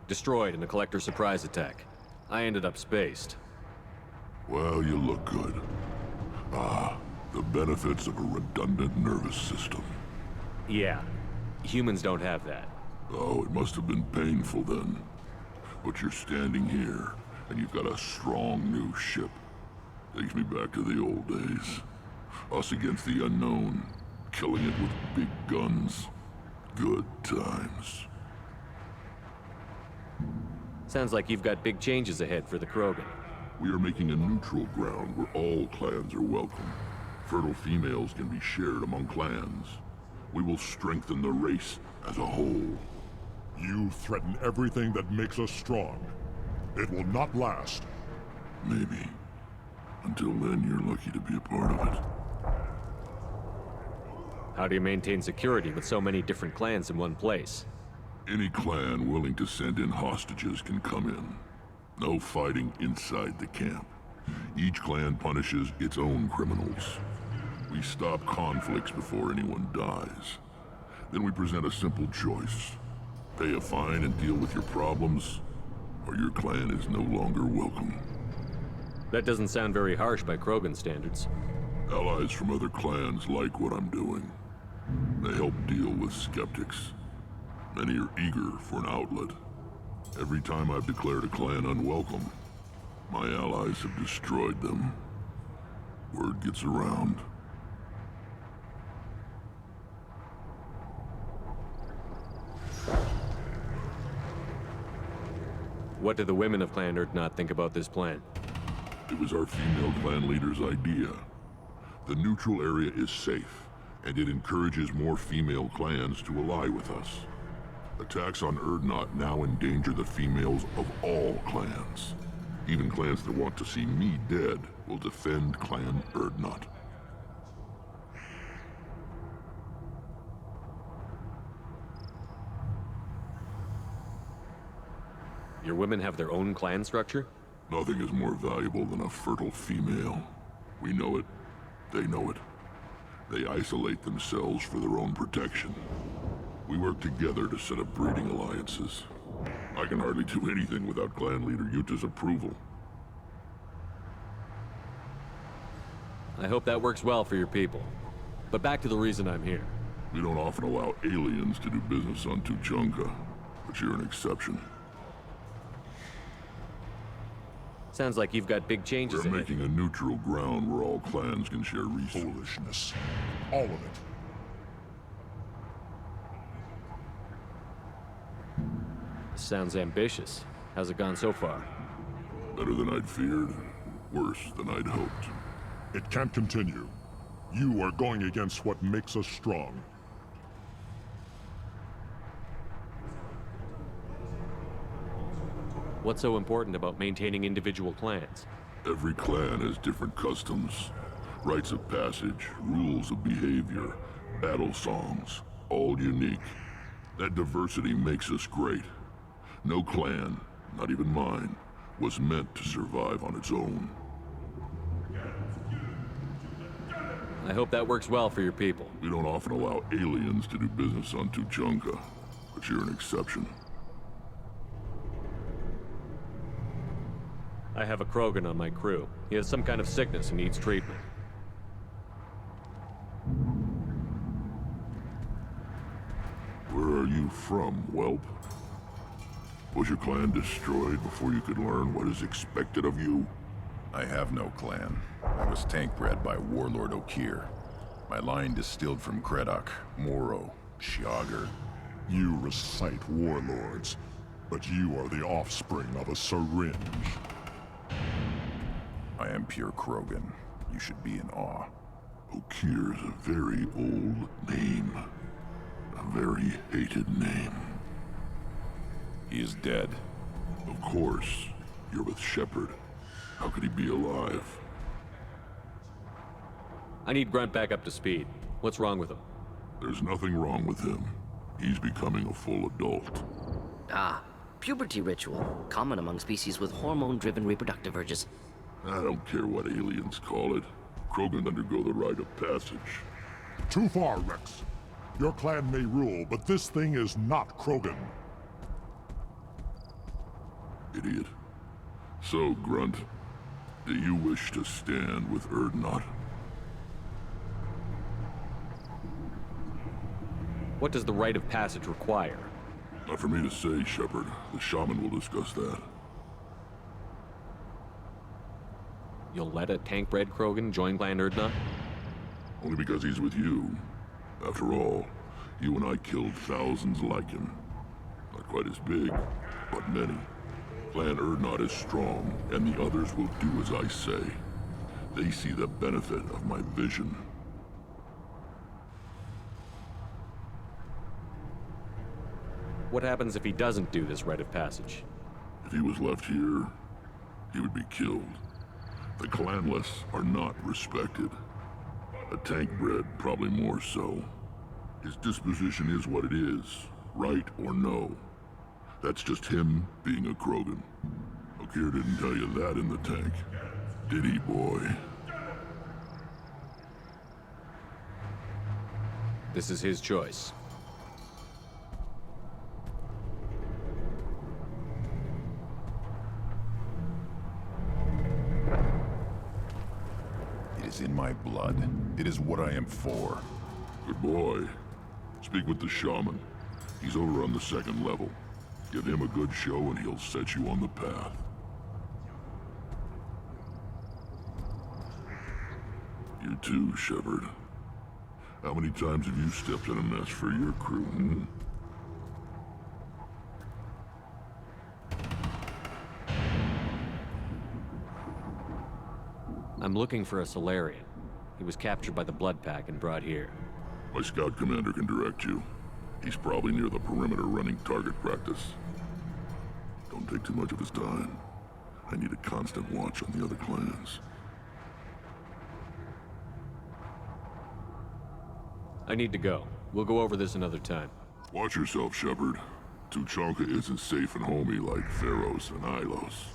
Destroyed in a collector surprise attack. I ended up spaced. Well, you look good. Ah, the benefits of a redundant nervous system. Yeah. Humans don't have that. Oh, it must have been painful then. But you're standing here, and you've got a strong new ship. Takes me back to the old days. Us against the unknown, killing it with big guns. Good times. Sounds like you've got big changes ahead for the Krogan. We are making a neutral ground where all clans are welcome. Fertile females can be shared among clans. We will strengthen the race as a whole. You threaten everything that makes us strong. It will not last. Maybe. Until then, you're lucky to be a part of it. How do you maintain security with so many different clans in one place? Any clan willing to send in hostages can come in. No fighting inside the camp. Each clan punishes its own criminals. We stop conflicts before anyone dies. Then we present a simple choice. Pay a fine and deal with your problems, or your clan is no longer welcome. That doesn't sound very harsh by Krogan standards. Allies from other clans like what I'm doing. They help deal with skeptics. Many are eager for an outlet. Every time I've declared a clan unwelcome, my allies have destroyed them. Word gets around. What do the women of Clan Erdnot think about this plan? It was our female clan leader's idea. The neutral area is safe, and it encourages more female clans to ally with us. Attacks on Erdnot now endanger the females of all clans. Even clans that want to see me dead will defend Clan Erdnot. Your women have their own clan structure? Nothing is more valuable than a fertile female. We know it. They know it. They isolate themselves for their own protection. We work together to set up breeding alliances. I can hardly do anything without clan leader Yuta's approval. I hope that works well for your people. But back to the reason I'm here. We don't often allow aliens to do business on Tuchanka, but you're an exception. Sounds like you've got big changes ahead. We're making a neutral ground where all clans can share resources. Foolishness. All of it. Sounds ambitious. How's it gone so far? Better than I'd feared. Worse than I'd hoped. It can't continue. You are going against what makes us strong. What's so important about maintaining individual clans? Every clan has different customs, rites of passage, rules of behavior, battle songs, all unique. That diversity makes us great. No clan, not even mine, was meant to survive on its own. I hope that works well for your people. We don't often allow aliens to do business on Tuchanka, but you're an exception. I have a Krogan on my crew. He has some kind of sickness and needs treatment. Where are you from, whelp? Was your clan destroyed before you could learn what is expected of you? I have no clan. I was tank bred by Warlord Okir. My line distilled from Kredok, Moro, Shiagar. You recite warlords, but you are the offspring of a syringe. I am pure Krogan. You should be in awe. Okir is a very old name. A very hated name. He is dead. Of course. You're with Shepard. How could he be alive? I need Grunt back up to speed. What's wrong with him? There's nothing wrong with him. He's becoming a full adult. Ah, puberty ritual. Common among species with hormone-driven reproductive urges. I don't care what aliens call it. Krogan undergo the rite of passage. Too far, Rex. Your clan may rule, but this thing is not Krogan. Idiot. So, Grunt, do you wish to stand with Urdnot? What does the rite of passage require? Not for me to say, Shepard. The shaman will discuss that. You'll let a tank-bred Krogan join Clan Urdnot? Only because he's with you. After all, you and I killed thousands like him. Not quite as big, but many. Clan Urdnot is strong, and the others will do as I say. They see the benefit of my vision. What happens if he doesn't do this rite of passage? If he was left here, he would be killed. The clanless are not respected. A tank-bred, probably more so. His disposition is what it is, right or no. That's just him being a Krogan. Okir didn't tell you that in the tank, did he, boy? This is his choice. It is in my blood. It is what I am for. Good boy. Speak with the shaman. He's over on the second level. Give him a good show and he'll set you on the path. You too, Shepard. How many times have you stepped in a mess for your crew, hmm? I'm looking for a Solarian. He was captured by the Blood Pack and brought here. My scout commander can direct you. He's probably near the perimeter running target practice. Don't take too much of his time. I need a constant watch on the other clans. I need to go. We'll go over this another time. Watch yourself, Shepard. Tuchanka isn't safe and homey like Theros and Ilos.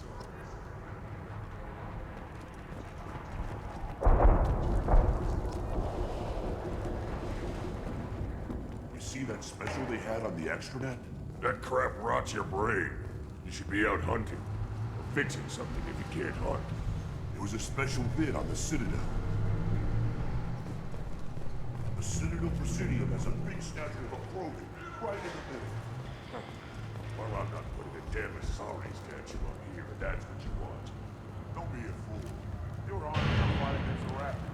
You see that special they had on the extranet? That crap rots your brain. You should be out hunting. Or fixing something if you can't hunt. It was a special vid on the Citadel. The Citadel Presidium has a big statue of a Krogan right in the middle. Well, I'm not putting a damn Asari statue up here, but that's what you want. Don't be a fool. You're honored to fight against the Raptor.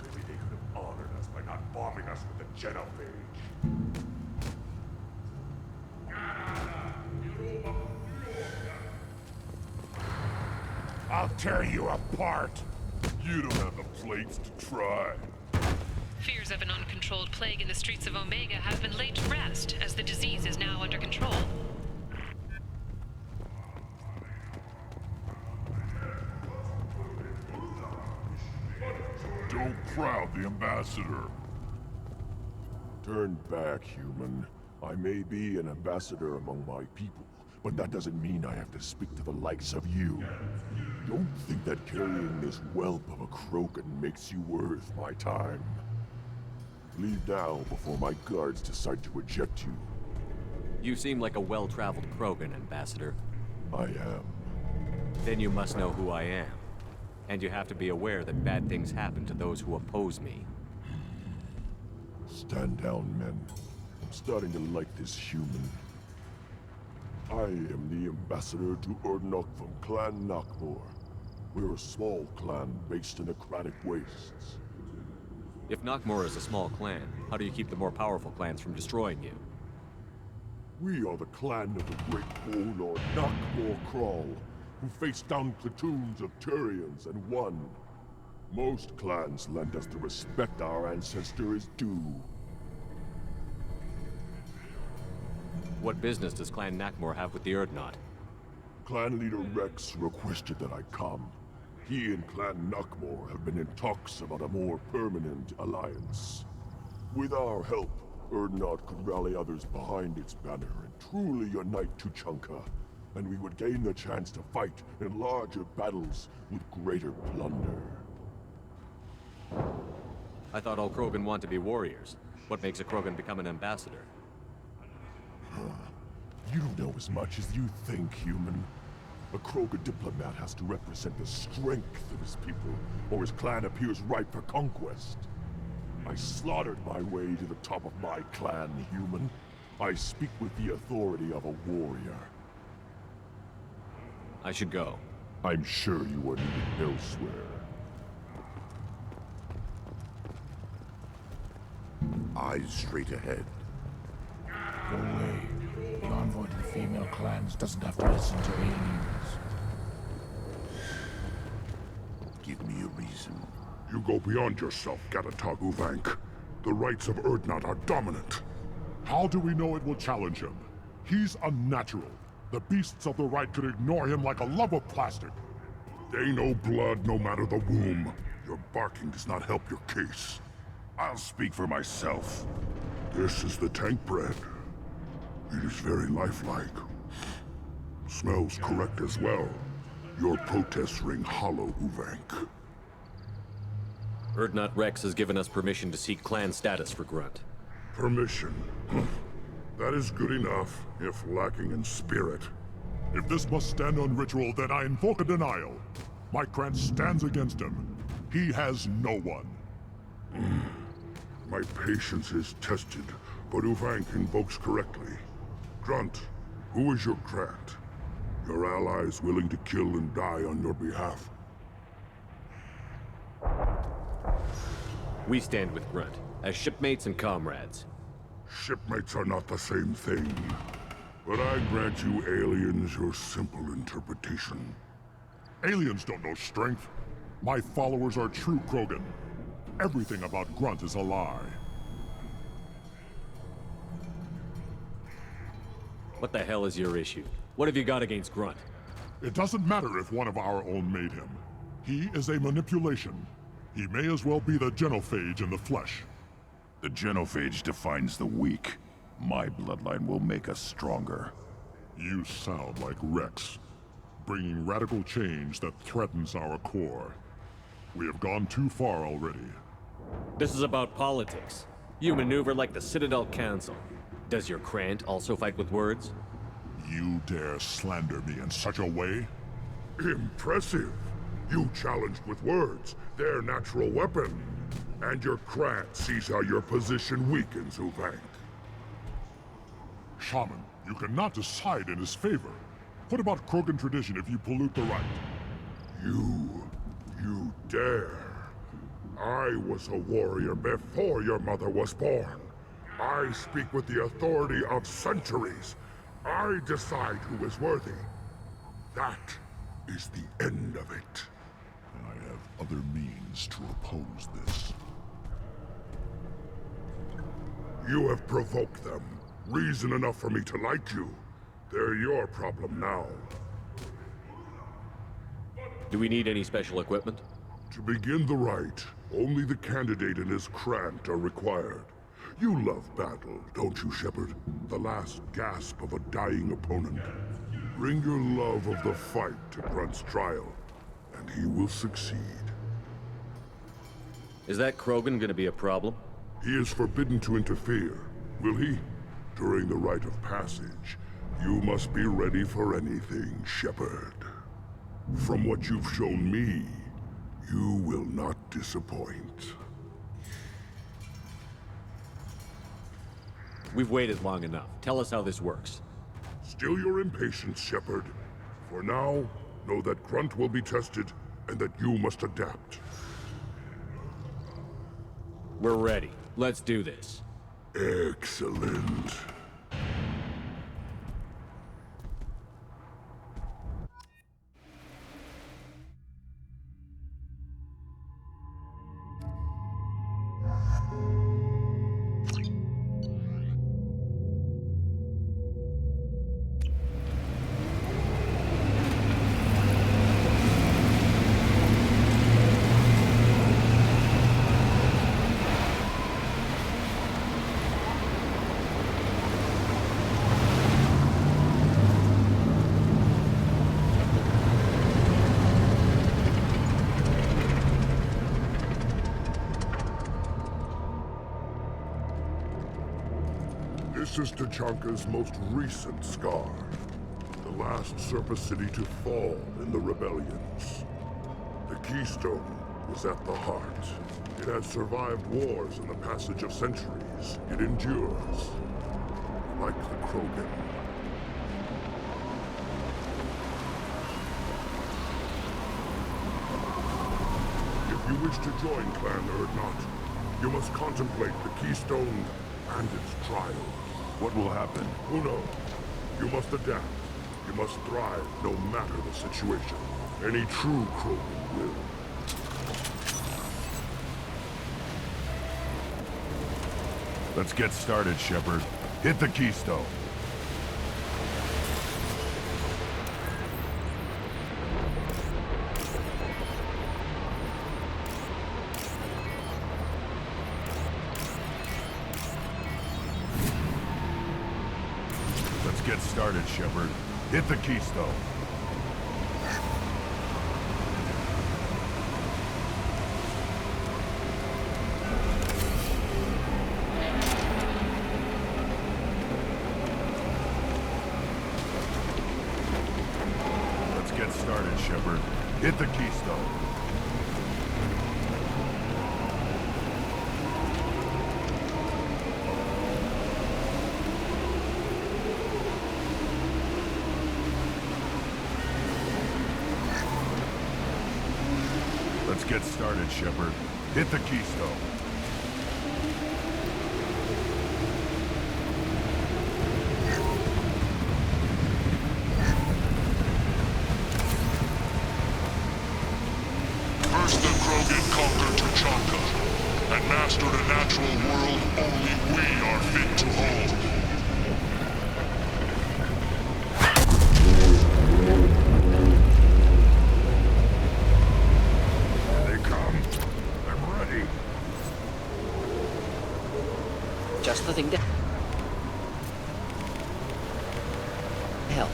Maybe they could have honored us by not bombing us with the genophage. I'll tear you apart. You don't have the plates to try. Fears of an uncontrolled plague in the streets of Omega have been laid to rest, as the disease is now under control. Don't crowd the ambassador. Turn back, human. I may be an ambassador among my people, but that doesn't mean I have to speak to the likes of you. Don't think that carrying this whelp of a Krogan makes you worth my time. Leave now before my guards decide to eject you. You seem like a well-traveled Krogan, Ambassador. I am. Then you must know who I am. And you have to be aware that bad things happen to those who oppose me. Stand down, men. I'm starting to like this human. I am the ambassador to Urdnot from Clan Nakmor. We're a small clan based in the Kratic Wastes. If Nakmor is a small clan, how do you keep the more powerful clans from destroying you? We are the clan of the great warlord Nakmor Krawl, who faced down platoons of Turians and won. Most clans lend us the respect our ancestor is due. What business does Clan Nakmor have with the Urdnot? Clan leader Rex requested that I come. He and Clan Knockmore have been in talks about a more permanent alliance. With our help, Erdnot could rally others behind its banner and truly unite Tuchanka, and we would gain the chance to fight in larger battles with greater plunder. I thought all Krogan want to be warriors. What makes a Krogan become an ambassador? You don't know as much as you think, human. A Krogan diplomat has to represent the strength of his people, or his clan appears ripe for conquest. I slaughtered my way to the top of my clan, human. I speak with the authority of a warrior. I should go. I'm sure you are needed elsewhere. Eyes straight ahead. Go away. The envoy to the female clans doesn't have to listen to aliens. Give me a reason. You go beyond yourself, Gatatog Uvank. The rights of Erdnot are dominant. How do we know it will challenge him? He's unnatural. The beasts of the right could ignore him like a lump of plastic. They know blood no matter the womb. Your barking does not help your case. I'll speak for myself. This is the tank bread. It is very lifelike. Smells correct as well. Your protests ring hollow, Uvank. Erdnot Rex has given us permission to seek clan status for Grunt. Permission? That is good enough, if lacking in spirit. If this must stand on ritual, then I invoke a denial. My clan stands against him. He has no one. My patience is tested, but Uvank invokes correctly. Grunt, who is your Grant? Your allies willing to kill and die on your behalf? We stand with Grunt, as shipmates and comrades. Shipmates are not the same thing. But I grant you aliens your simple interpretation. Aliens don't know strength. My followers are true Krogan. Everything about Grunt is a lie. What the hell is your issue? What have you got against Grunt? It doesn't matter if one of our own made him. He is a manipulation. He may as well be the genophage in the flesh. The genophage defines the weak. My bloodline will make us stronger. You sound like Rex, bringing radical change that threatens our core. We have gone too far already. This is about politics. You maneuver like the Citadel Council. Does your Krant also fight with words? You dare slander me in such a way? Impressive! You challenged with words, their natural weapon. And your Krant sees how your position weakens, Uvank. Shaman, you cannot decide in his favor. What about Krogan tradition if you pollute the rite? You dare. I was a warrior before your mother was born. I speak with the authority of centuries. I decide who is worthy. That is the end of it. I have other means to oppose this. You have provoked them. Reason enough for me to like you. They're your problem now. Do we need any special equipment? To begin the rite, only the candidate and his Krant are required. You love battle, don't you, Shepard? The last gasp of a dying opponent. Bring your love of the fight to Grunt's trial, and he will succeed. Is that Krogan gonna be a problem? He is forbidden to interfere, will he? During the rite of passage, you must be ready for anything, Shepard. From what you've shown me, you will not disappoint. We've waited long enough. Tell us how this works. Still your impatience, Shepard. For now, know that Grunt will be tested, and that you must adapt. We're ready. Let's do this. Excellent. This is Tachanka's most recent scar. The last surface city to fall in the rebellions. The Keystone was at the heart. It has survived wars and the passage of centuries. It endures. Like the Krogan. If you wish to join Clan Urdnot, you must contemplate the Keystone and its trial. What will happen? Who knows? You must adapt. You must thrive no matter the situation. Any true Krogan will. Let's get started, Shepard. Hit the Keystone. Let's get started, Shepard. Hit the Keystone. Get started, Shepard. Hit the Keystone. Let's get started, Shepard. Hit the Keystone. First the Krogan conquered Tachanka, and mastered a natural world only we are fit to hold. Here they come. I'm ready. Just the thing to... Hell.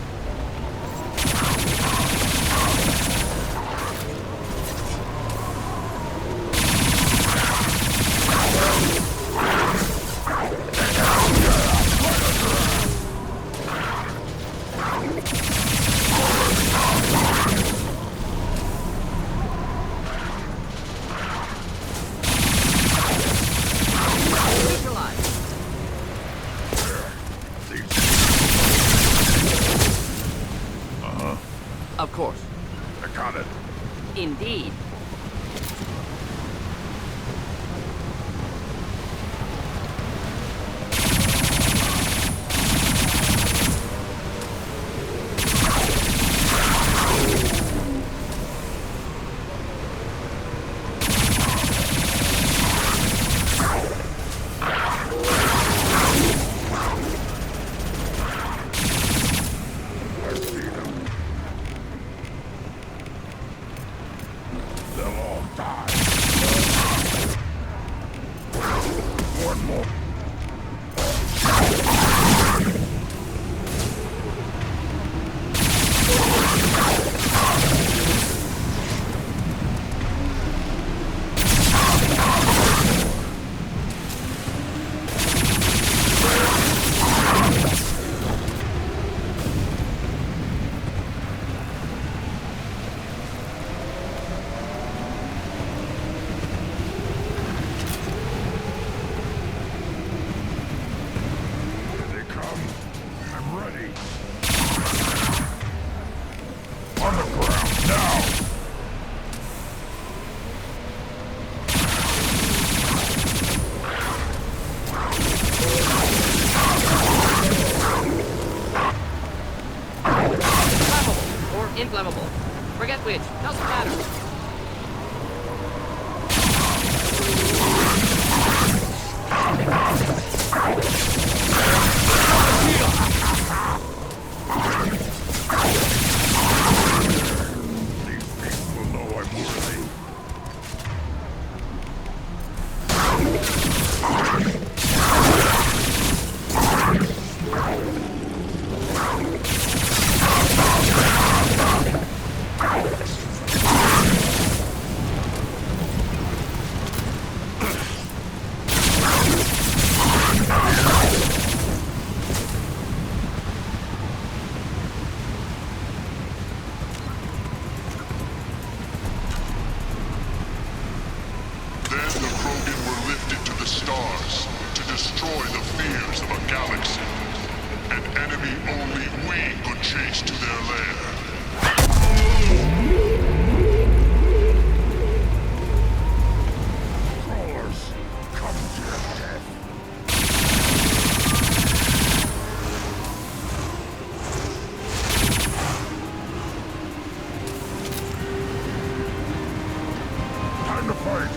stars to destroy the fears of a galaxy. An enemy only we could chase to their lair. Crawlers, come to your death. Time to fight!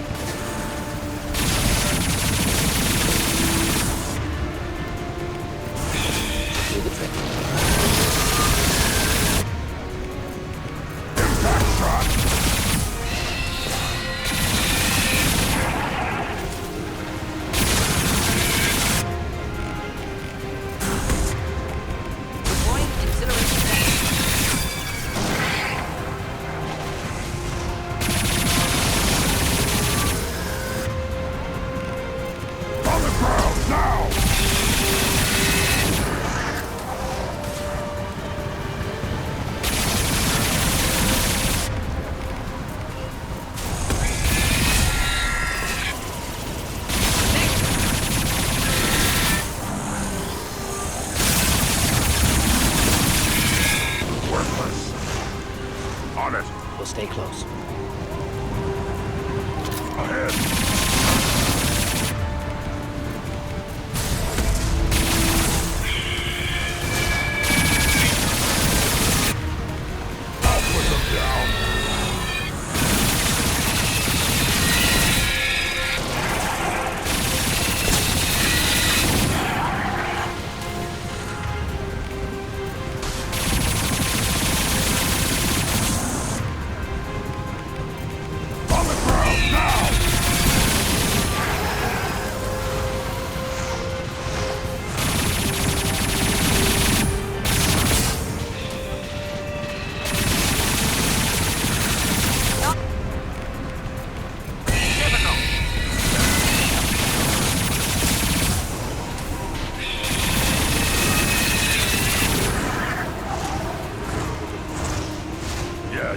Stay close. Ahead! I'll put them down.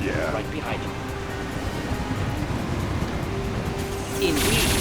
Yeah. Right behind you. Indeed.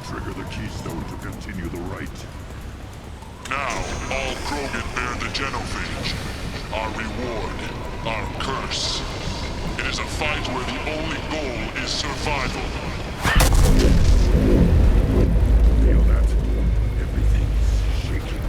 Trigger the keystone to continue the rite. Now, all Krogan bear the genophage. Our reward, our curse. It is a fight where the only goal is survival. Feel that? Everything's shaking.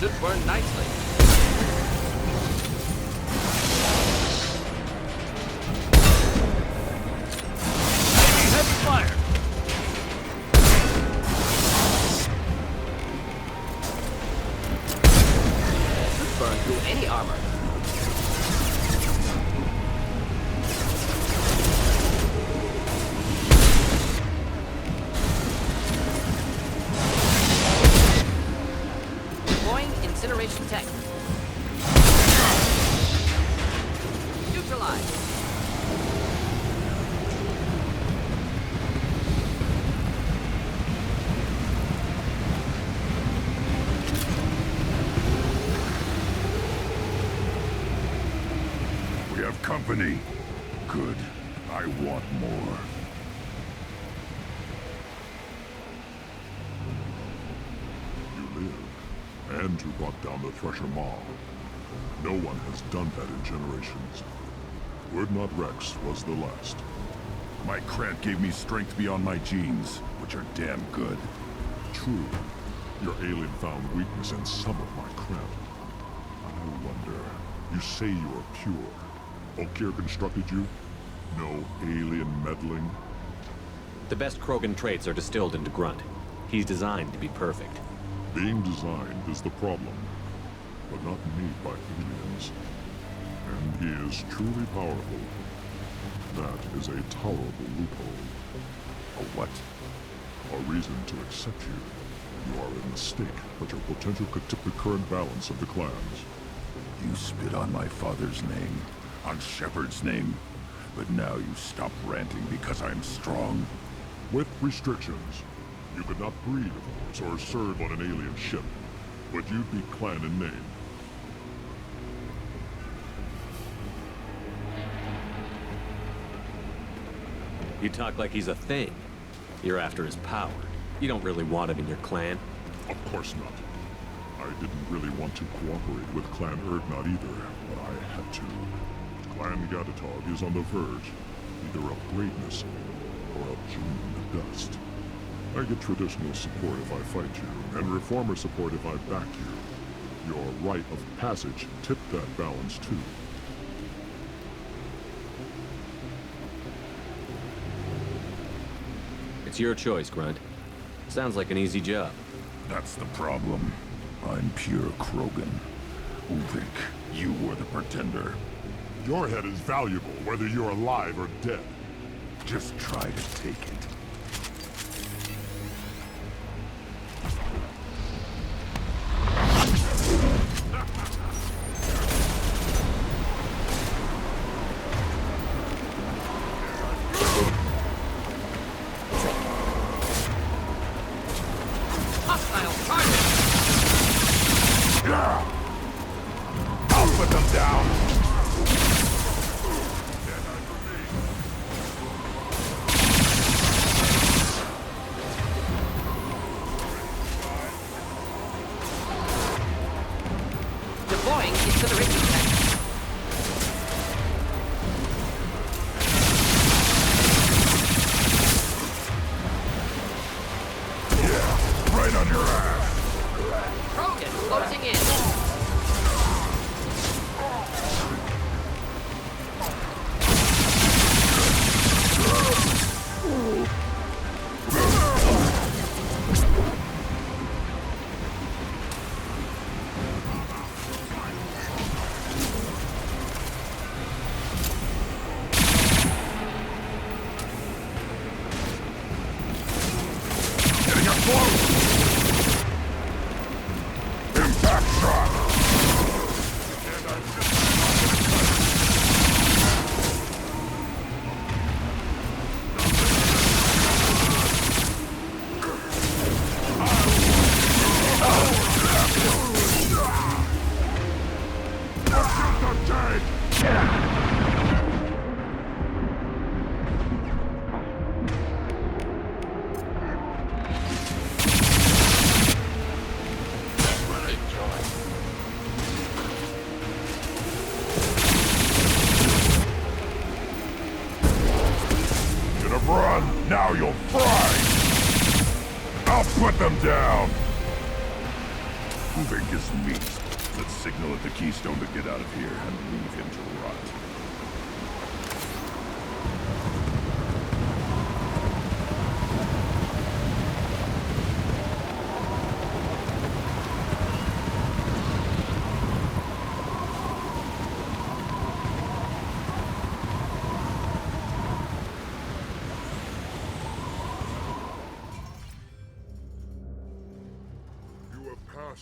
Should burn nicely. Heavy fire! Should burn through any armor. Incineration tech. Neutralize. We have company. Good. I want more. And you brought down the Thresher Maw. No one has done that in generations. Urdnot Rex was the last. My Krant gave me strength beyond my genes, which are damn good. True. Your alien found weakness in some of my Krant. I wonder, you say you are pure. Okeer constructed you? No alien meddling? The best Krogan traits are distilled into Grunt. He's designed to be perfect. Being designed is the problem, but not made by aliens. And he is truly powerful. That is a tolerable loophole. A what? A reason to accept you. You are a mistake, but your potential could tip the current balance of the clans. You spit on my father's name, on Shepard's name, but now you stop ranting because I'm strong? With restrictions. You could not breed, of course, or serve on an alien ship, but you'd be clan in name. You talk like he's a thing. You're after his power. You don't really want him in your clan. Of course not. I didn't really want to cooperate with Clan Urdnot either, but I had to. Clan Gatatog is on the verge, either of greatness or of joining the dust. I get traditional support if I fight you, and reformer support if I back you. Your rite of passage tipped that balance too. It's your choice, Grunt. Sounds like an easy job. That's the problem. I'm pure Krogan. Uvik, you were the pretender. Your head is valuable, whether you're alive or dead. Just try to take it. Now you'll fry! I'll put them down! Vegas meat. Let's signal at the Keystone to get out of here and leave him to rot.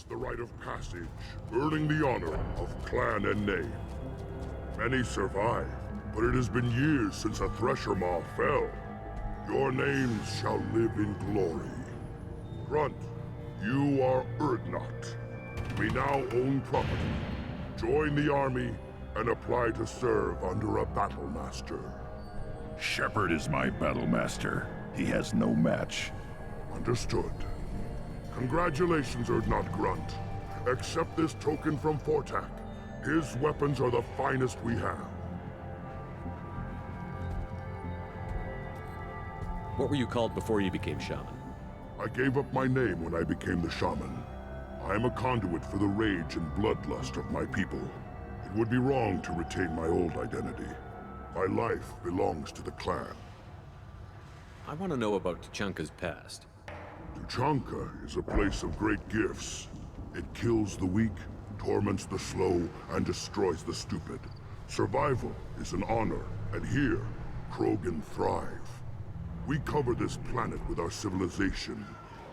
The rite of passage, earning the honor of clan and name. Many survive, but it has been years since a Thresher Maw fell. Your names shall live in glory. Grunt, you are Urdnot. We now own property. Join the army and apply to serve under a battle master. Shepard is my battle master. He has no match. Understood. Congratulations, Urdnot Grunt. Accept this token from Fortak. His weapons are the finest we have. What were you called before you became shaman? I gave up my name when I became the shaman. I am a conduit for the rage and bloodlust of my people. It would be wrong to retain my old identity. My life belongs to the clan. I want to know about Tuchanka's past. Tuchanka is a place of great gifts. It kills the weak, torments the slow, and destroys the stupid. Survival is an honor, and here, Krogan thrive. We cover this planet with our civilization,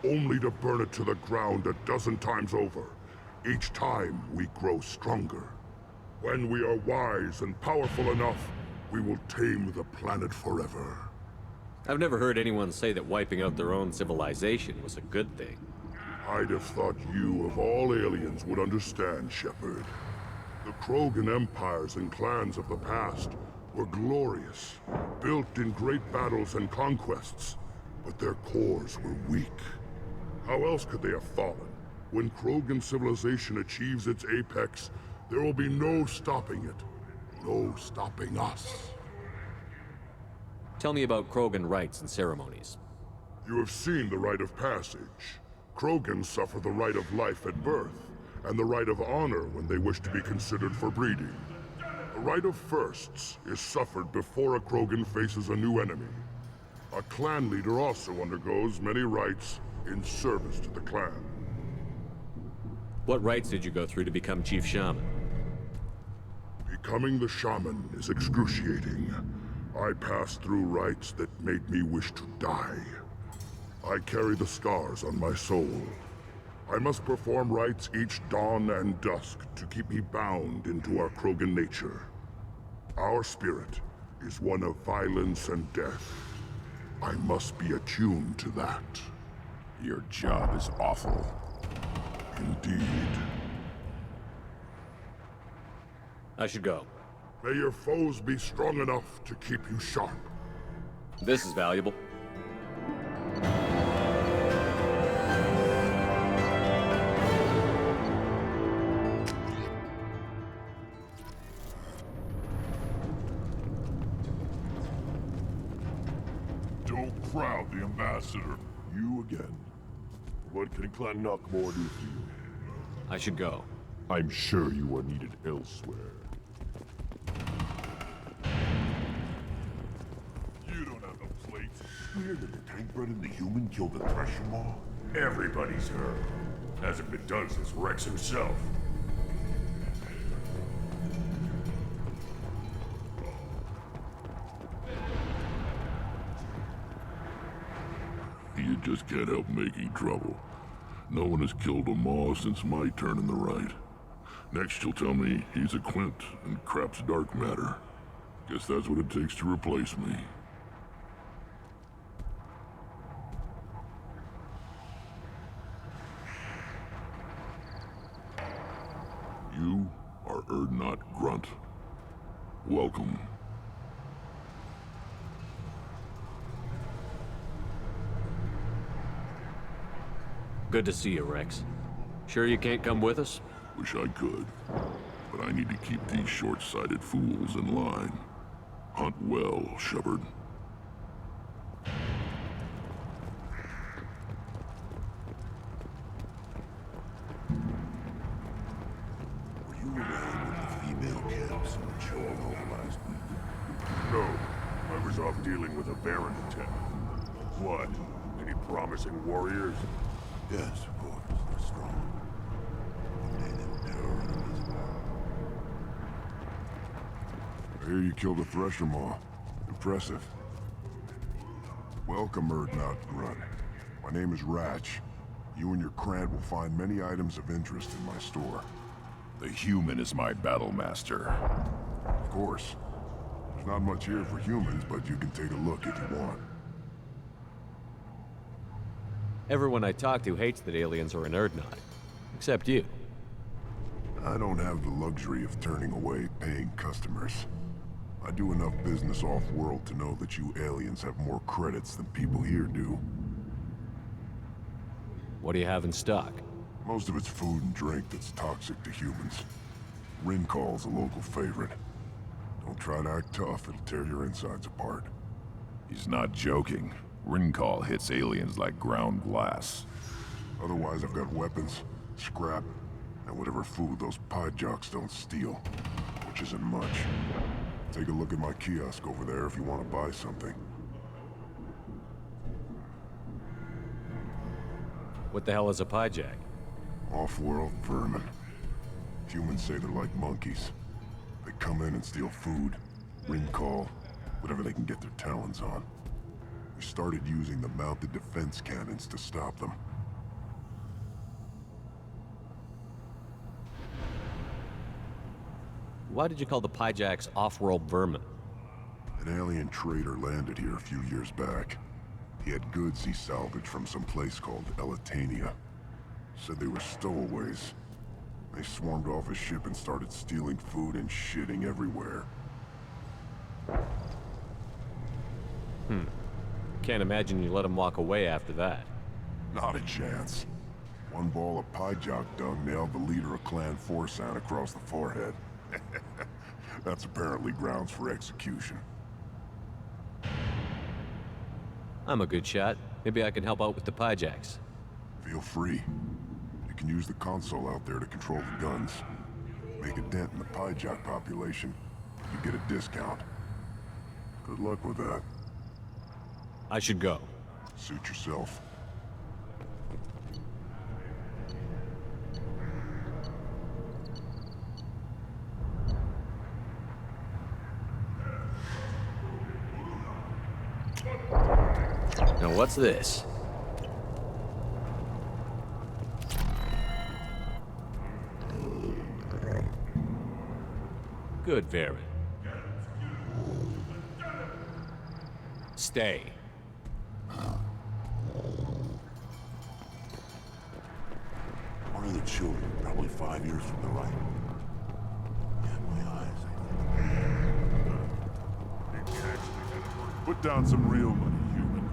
only to burn it to the ground a dozen times over. Each time, we grow stronger. When we are wise and powerful enough, we will tame the planet forever. I've never heard anyone say that wiping out their own civilization was a good thing. I'd have thought you, of all aliens, would understand, Shepard. The Krogan empires and clans of the past were glorious, built in great battles and conquests, but their cores were weak. How else could they have fallen? When Krogan civilization achieves its apex, there will be no stopping it. No stopping us. Tell me about Krogan rites and ceremonies. You have seen the rite of passage. Krogans suffer the rite of life at birth, and the rite of honor when they wish to be considered for breeding. The rite of firsts is suffered before a Krogan faces a new enemy. A clan leader also undergoes many rites in service to the clan. What rites did you go through to become Chief Shaman? Becoming the shaman is excruciating. I passed through rites that made me wish to die. I carry the scars on my soul. I must perform rites each dawn and dusk to keep me bound into our Krogan nature. Our spirit is one of violence and death. I must be attuned to that. Your job is awful. Indeed. I should go. May your foes be strong enough to keep you sharp. This is valuable. Don't crowd the ambassador. You again. What can Clan Knockmore do for you? I should go. I'm sure you are needed elsewhere. You don't have a plate. Weird that the tank bred and the human killed the Thresher Maw? Everybody's heard. Hasn't been done since Rex himself. You just can't help making trouble. No one has killed a Maw since my turn in the right. Next you'll tell me he's a Quint and crap's dark matter. Guess that's what it takes to replace me. You are Urdnot Grunt. Welcome. Good to see you, Rex. Sure you can't come with us? Wish I could, but I need to keep these short-sighted fools in line. Hunt well, Shepard. off dealing with a Baron attack. What? Any promising warriors? Yes, of course. They're strong. We made them terror enemies. I hear you killed a Thresher Maw. Impressive. Welcome, Erdnot Grunt. My name is Ratch. You and your clan will find many items of interest in my store. The human is my battle master. Of course. There's not much here for humans, but you can take a look if you want. Everyone I talk to hates that aliens are an Erdnot. Except you. I don't have the luxury of turning away paying customers. I do enough business off-world to know that you aliens have more credits than people here do. What do you have in stock? Most of it's food and drink that's toxic to humans. Rincall's a local favorite. Don't try to act tough, it'll tear your insides apart. He's not joking. Rincall hits aliens like ground glass. Otherwise, I've got weapons, scrap, and whatever food those pie jocks don't steal, which isn't much. Take a look at my kiosk over there if you want to buy something. What the hell is a pyjak? Off-world vermin. Humans say they're like monkeys. They come in and steal food, Rincall, whatever they can get their talons on. We started using the mounted defense cannons to stop them. Why did you call the pyjaks off-world vermin? An alien trader landed here a few years back. He had goods he salvaged from some place called Elitania. Said they were stowaways. They swarmed off his ship and started stealing food and shitting everywhere. Can't imagine you let him walk away after that. Not a chance. One ball of pyjak dung nailed the leader of Clan Forsan across the forehead. That's apparently grounds for execution. I'm a good shot. Maybe I can help out with the pyjaks. Feel free. You can use the console out there to control the guns. Make a dent in the pyjak population. You get a discount. Good luck with that. I should go. Suit yourself. Now what's this? Good, Varen. Stay. One of the children, probably 5 years from the right. Yeah, my eyes, I think. Put down some real money, human.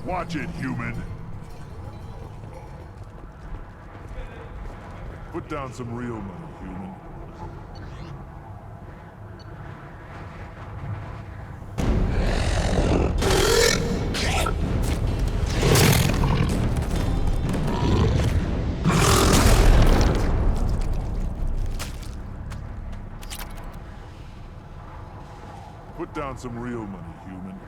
Watch it, human! Put down some real money, human. Put down some real money, human.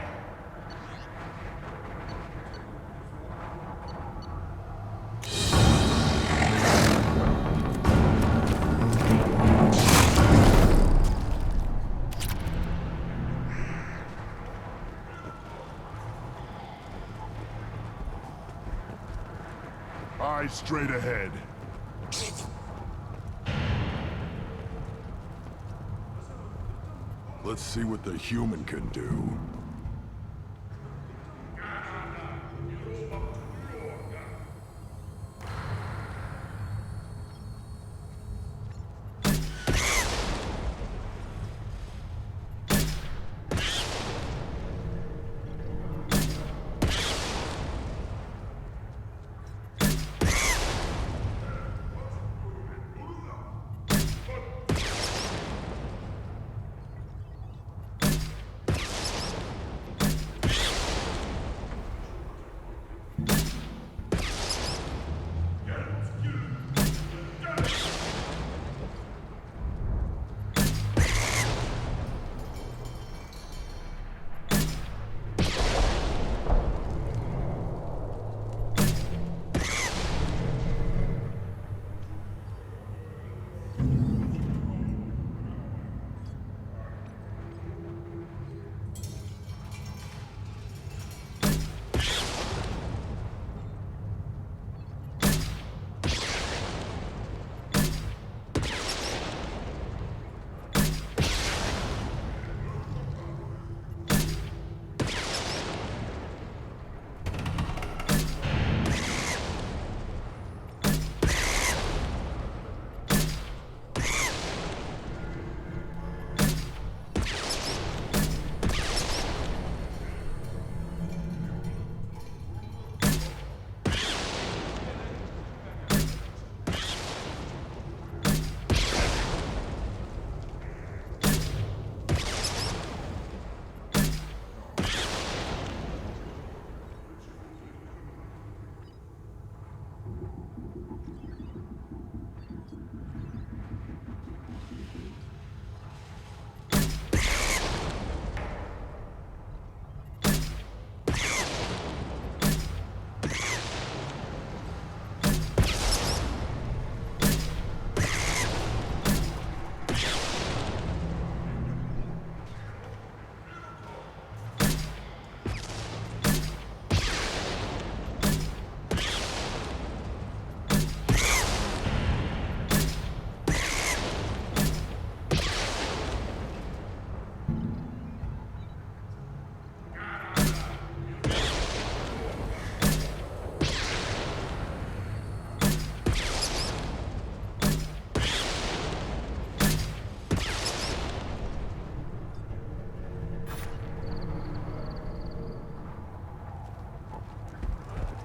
Eyes straight ahead. Let's see what the human can do.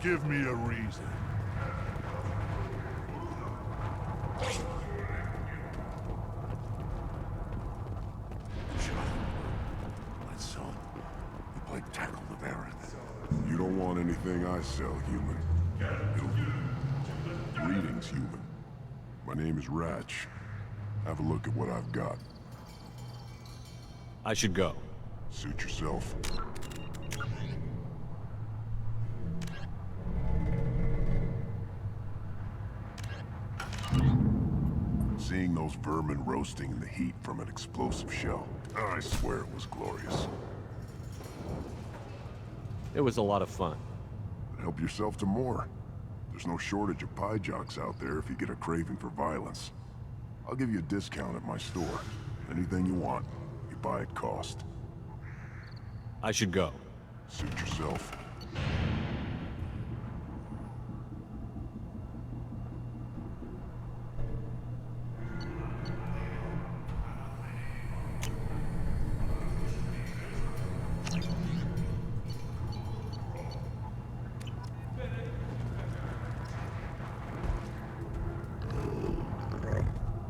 give me a reason. My son, you played tackle the Baron. You don't want anything I sell, human. Greetings, human. My name is Ratch. Have a look at what I've got. I should go. Suit yourself. Seeing those vermin roasting in the heat from an explosive shell, I swear it was glorious. It was a lot of fun. Help yourself to more. There's no shortage of pie jocks out there if you get a craving for violence. I'll give you a discount at my store. Anything you want, you buy at cost. I should go. Suit yourself.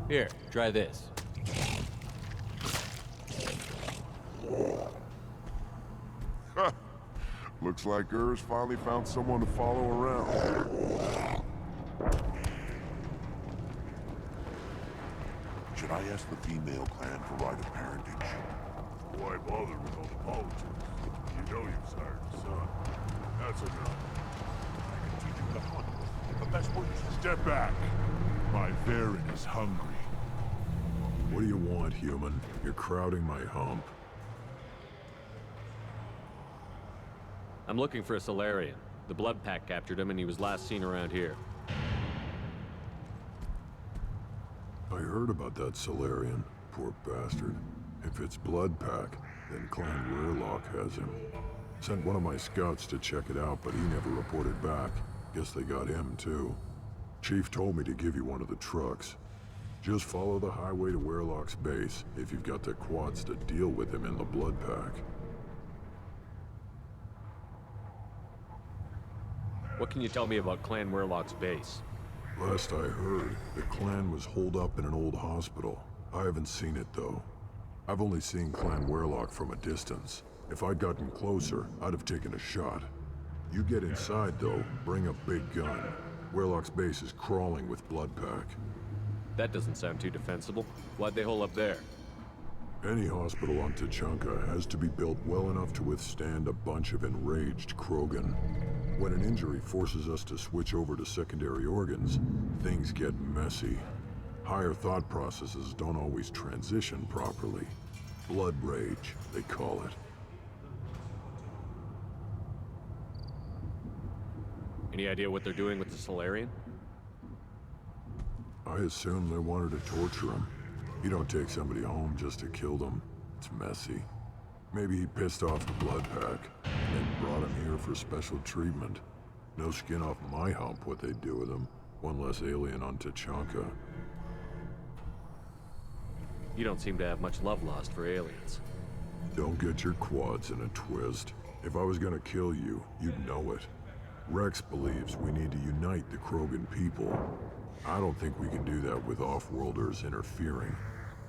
Here, try this. Looks like Urs finally found someone to follow around. Should I ask the female clan for right of parentage? Why bother with all the politics? You know you've sired a son. That's enough. I can teach you how to hunt. The best way is to step back. My Baron is hungry. What do you want, human? You're crowding my hump. I'm looking for a Solarian. The Blood Pack captured him and he was last seen around here. I heard about that Solarian. Poor bastard. If it's Blood Pack, then Clan Weirlock has him. Sent one of my scouts to check it out, but he never reported back. Guess they got him, too. Chief told me to give you one of the trucks. Just follow the highway to Weirlock's base, if you've got the quads to deal with him in the Blood Pack. What can you tell me about Clan Weirlock's base? Last I heard, the clan was holed up in an old hospital. I haven't seen it, though. I've only seen Clan Weirlock from a distance. If I'd gotten closer, I'd have taken a shot. You get inside, though, bring a big gun. Weirlock's base is crawling with Blood Pack. That doesn't sound too defensible. Why'd they hole up there? Any hospital on Tuchanka has to be built well enough to withstand a bunch of enraged Krogan. When an injury forces us to switch over to secondary organs, things get messy. Higher thought processes don't always transition properly. Blood rage, they call it. Any idea what they're doing with the Solarian? I assume they wanted to torture him. You don't take somebody home just to kill them. It's messy. Maybe he pissed off the Blood Pack, and they brought him here for special treatment. No skin off my hump what they'd do with him. One less alien on Tuchanka. You don't seem to have much love lost for aliens. Don't get your quads in a twist. If I was gonna kill you, you'd know it. Rex believes we need to unite the Krogan people. I don't think we can do that with off-worlders interfering,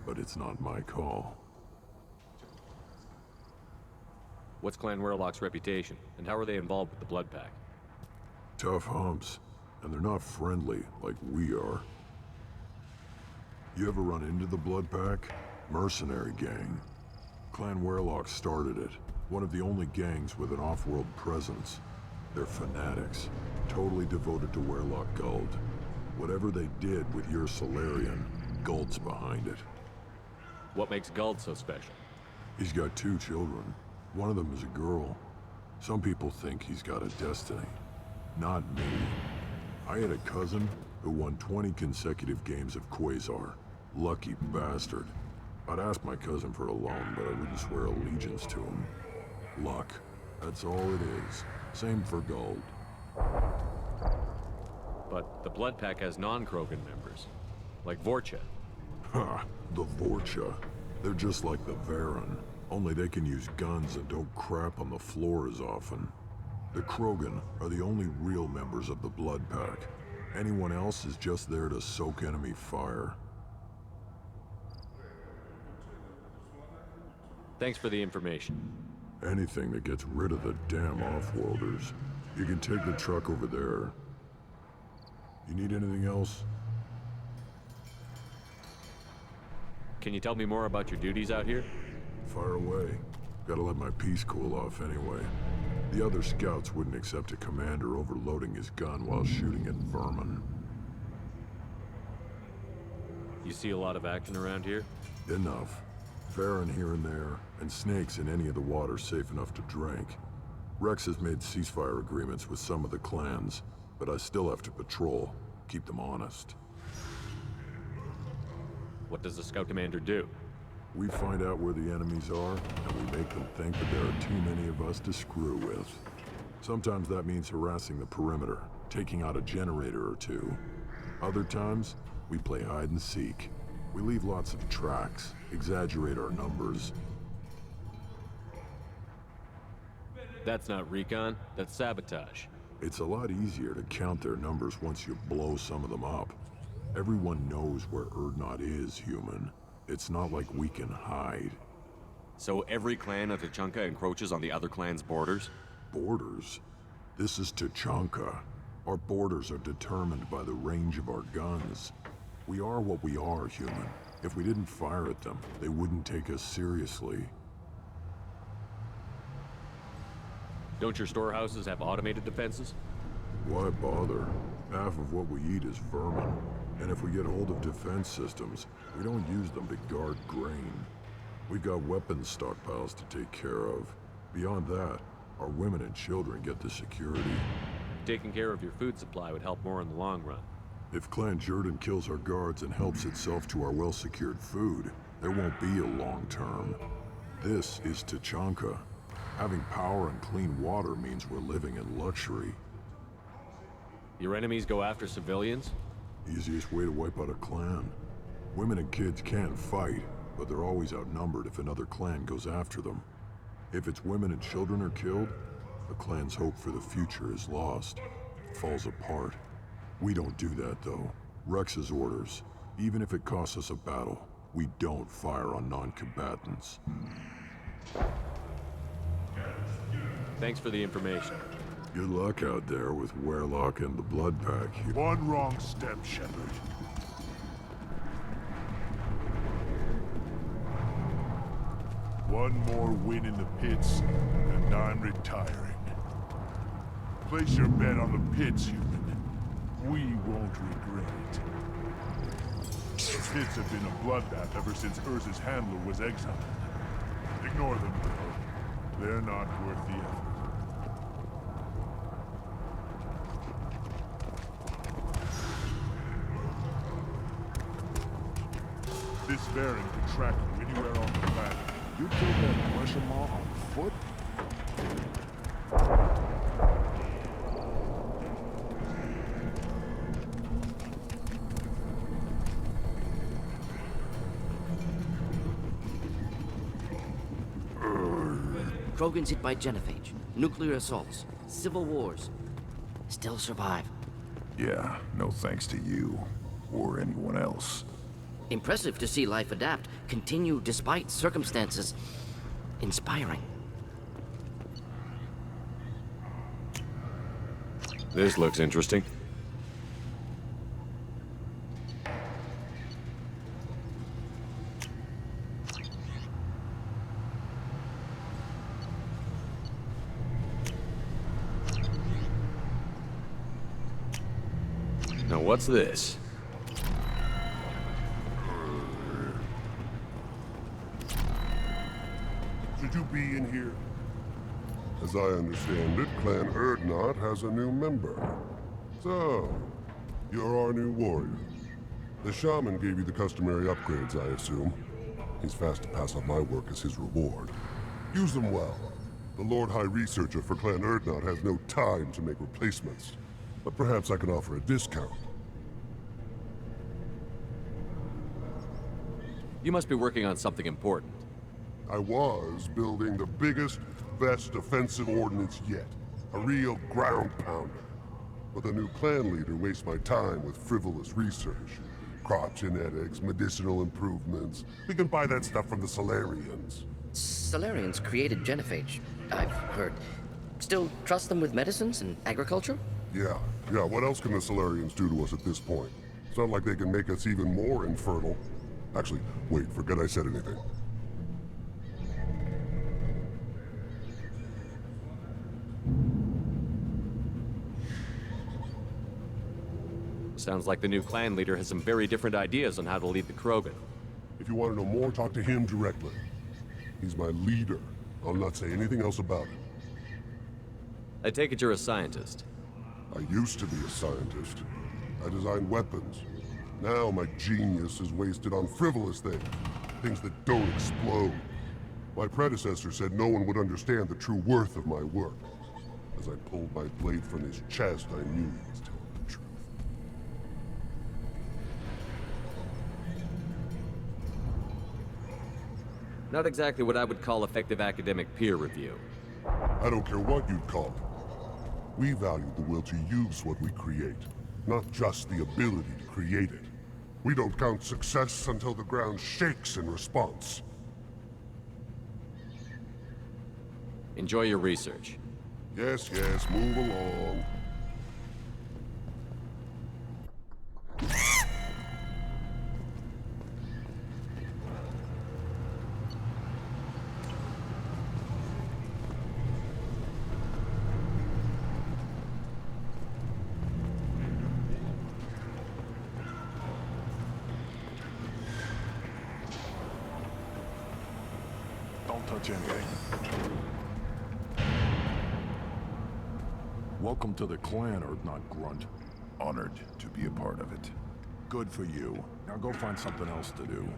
but it's not my call. What's Clan Weirlock's reputation, and how are they involved with the Blood Pack? Tough humps, and they're not friendly like we are. You ever run into the Blood Pack? Mercenary gang. Clan Weirlock started it, one of the only gangs with an off-world presence. They're fanatics, totally devoted to Weirlock Guld. Whatever they did with your Solarian, Guld's behind it. What makes Guld so special? He's got 2 children. One of them is a girl. Some people think he's got a destiny. Not me. I had a cousin who won 20 consecutive games of Quasar. Lucky bastard. I'd ask my cousin for a loan, but I wouldn't swear allegiance to him. Luck. That's all it is. Same for Guld. But the Blood Pack has non-Krogan members, like Vorcha. Ha! The Vorcha. They're just like the Varen, only they can use guns and don't crap on the floor as often. The Krogan are the only real members of the Blood Pack. Anyone else is just there to soak enemy fire. Thanks for the information. Anything that gets rid of the damn off-worlders. You can take the truck over there. You need anything else? Can you tell me more about your duties out here? Fire away. Gotta let my piece cool off anyway. The other scouts wouldn't accept a commander overloading his gun while shooting at vermin. You see a lot of action around here? Enough. Farron here and there, and snakes in any of the water safe enough to drink. Rex has made ceasefire agreements with some of the clans, but I still have to patrol, keep them honest. What does the scout commander do? We find out where the enemies are, and we make them think that there are too many of us to screw with. Sometimes that means harassing the perimeter, taking out a generator or two. Other times, we play hide and seek. We leave lots of tracks, exaggerate our numbers. That's not recon, that's sabotage. It's a lot easier to count their numbers once you blow some of them up. Everyone knows where Urdnot is, human. It's not like we can hide. So every clan of Tachanka encroaches on the other clan's borders? Borders? This is Tachanka. Our borders are determined by the range of our guns. We are what we are, human. If we didn't fire at them, they wouldn't take us seriously. Don't your storehouses have automated defenses? Why bother? Half of what we eat is vermin. And if we get hold of defense systems, we don't use them to guard grain. We've got weapons stockpiles to take care of. Beyond that, our women and children get the security. Taking care of your food supply would help more in the long run. If Clan Jordan kills our guards and helps itself to our well-secured food, there won't be a long term. This is Tachanka. Having power and clean water means we're living in luxury. Your enemies go after civilians? Easiest way to wipe out a clan. Women and kids can fight, but they're always outnumbered if another clan goes after them. If its women and children are killed, the clan's hope for the future is lost. It falls apart. We don't do that, though. Rex's orders. Even if it costs us a battle, we don't fire on non-combatants. Thanks for the information. Good luck out there with Werelock and the Blood Pack. One wrong step, Shepard. One more win in the pits, and I'm retiring. Place your bet on the pits, human. We won't regret it. The pits have been a bloodbath ever since Urza's handler was exiled. Ignore them, though. They're not worth the effort. This Baron can track you anywhere on the planet. You killed that Marshal on foot? Krogans hit by genophage, nuclear assaults, civil wars. Still survive. Yeah, no thanks to you. Or anyone else. Impressive to see life adapt, continue despite circumstances. Inspiring. This looks interesting. Now what's this? Should you be in here? As I understand it, Clan Urdnot has a new member. So, you're our new warrior. The shaman gave you the customary upgrades, I assume. He's fast to pass on my work as his reward. Use them well. The Lord High Researcher for Clan Urdnot has no time to make replacements. But perhaps I can offer a discount. You must be working on something important. I was building the biggest, best defensive ordnance yet. A real ground pounder. But the new clan leader wastes my time with frivolous research. Crop genetics, medicinal improvements. We can buy that stuff from the Solarians. Solarians created genophage, I've heard. Still trust them with medicines and agriculture? Yeah. What else can the Solarians do to us at this point? It's not like they can make us even more infertile. Actually, wait, forget I said anything. Sounds like the new clan leader has some very different ideas on how to lead the Krogan. If you want to know more, talk to him directly. He's my leader. I'll not say anything else about it. I take it you're a scientist. I used to be a scientist. I designed weapons. Now my genius is wasted on frivolous things. Things that don't explode. My predecessor said no one would understand the true worth of my work. As I pulled my blade from his chest, I knew he was telling the truth. Not exactly what I would call effective academic peer review. I don't care what you'd call it. We value the will to use what we create, not just the ability to create it. We don't count success until the ground shakes in response. Enjoy your research. Yes, move along. Don't touch anything. Welcome to the clan, Earth-Not Grunt. Honored to be a part of it. Good for you. Now go find something else to do.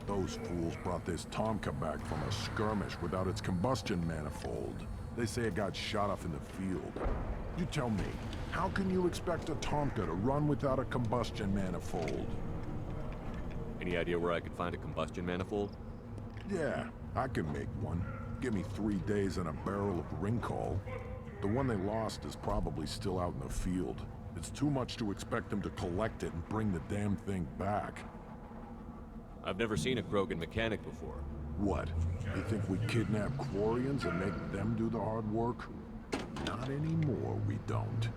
Those fools brought this Tomka back from a skirmish without its combustion manifold. They say it got shot off in the field. You tell me, how can you expect a Tomka to run without a combustion manifold? Any idea where I could find a combustion manifold? Yeah, I can make one. Give me 3 days and a barrel of Ringcall. The one they lost is probably still out in the field. It's too much to expect them to collect it and bring the damn thing back. I've never seen a Krogan mechanic before. What? You think we kidnap Quarians and make them do the hard work? Not anymore, we don't.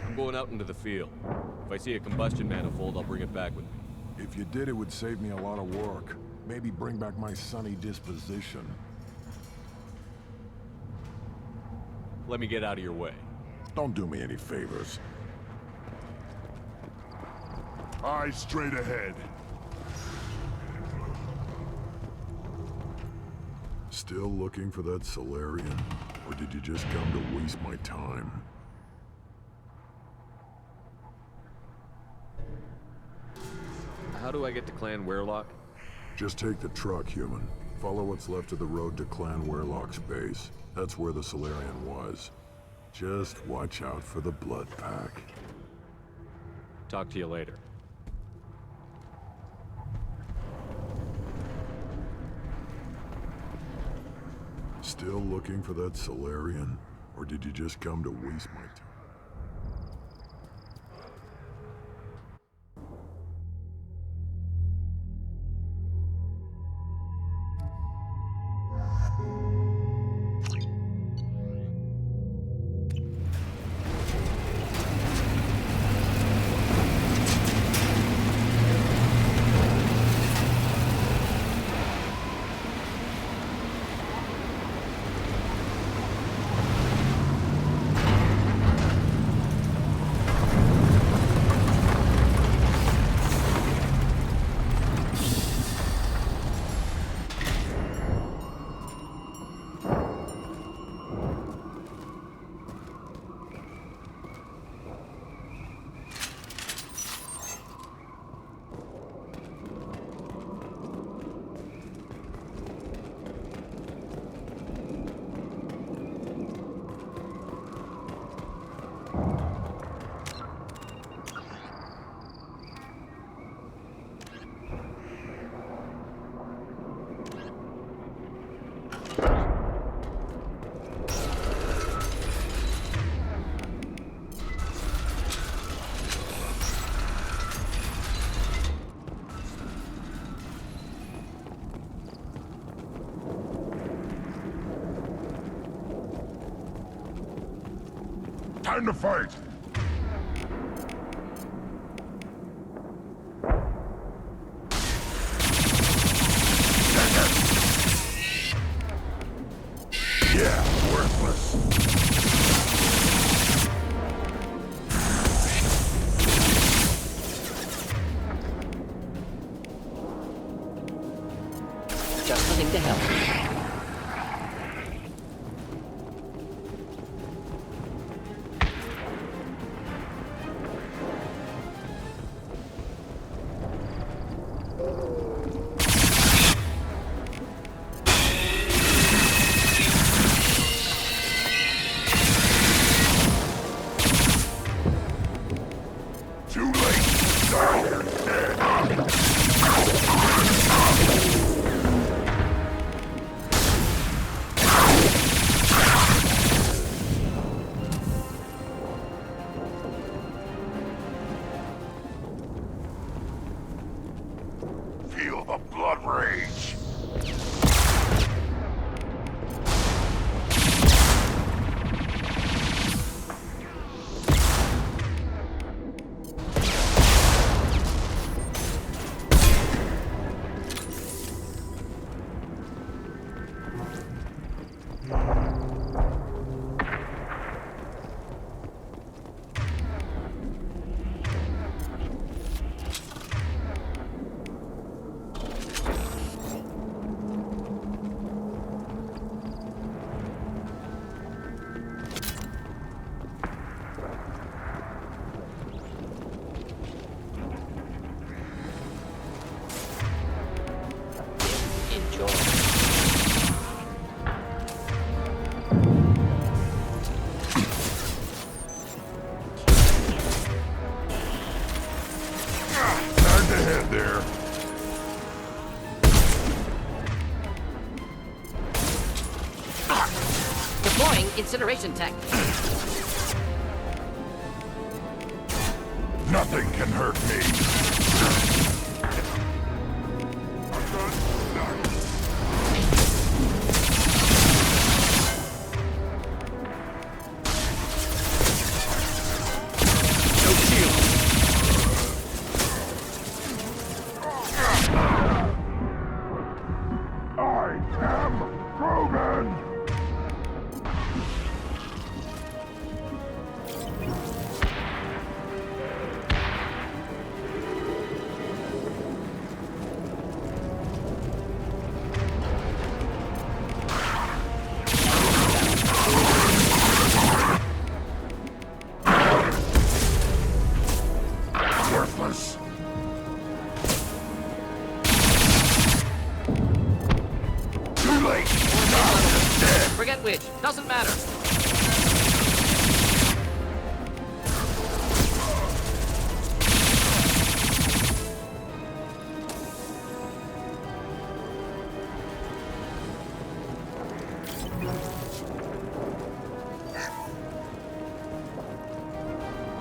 I'm going out into the field. If I see a combustion manifold, I'll bring it back with me. If you did, it would save me a lot of work. Maybe bring back my sunny disposition. Let me get out of your way. Don't do me any favors. Eyes straight ahead. Still looking for that Solarian? Or did you just come to waste my time? How do I get to Clan Weirlock? Just take the truck, human. Follow what's left of the road to Clan Weirlock's base. That's where the Solarian was. Just watch out for the blood pack. Talk to you later. Still looking for that Solarian? Or did you just come to waste my time? Time to fight! Yeah, worthless. Just the thing to help. Feel the blood rage. There. Deploying incineration tech. Nothing can hurt me. Forget which. Doesn't matter.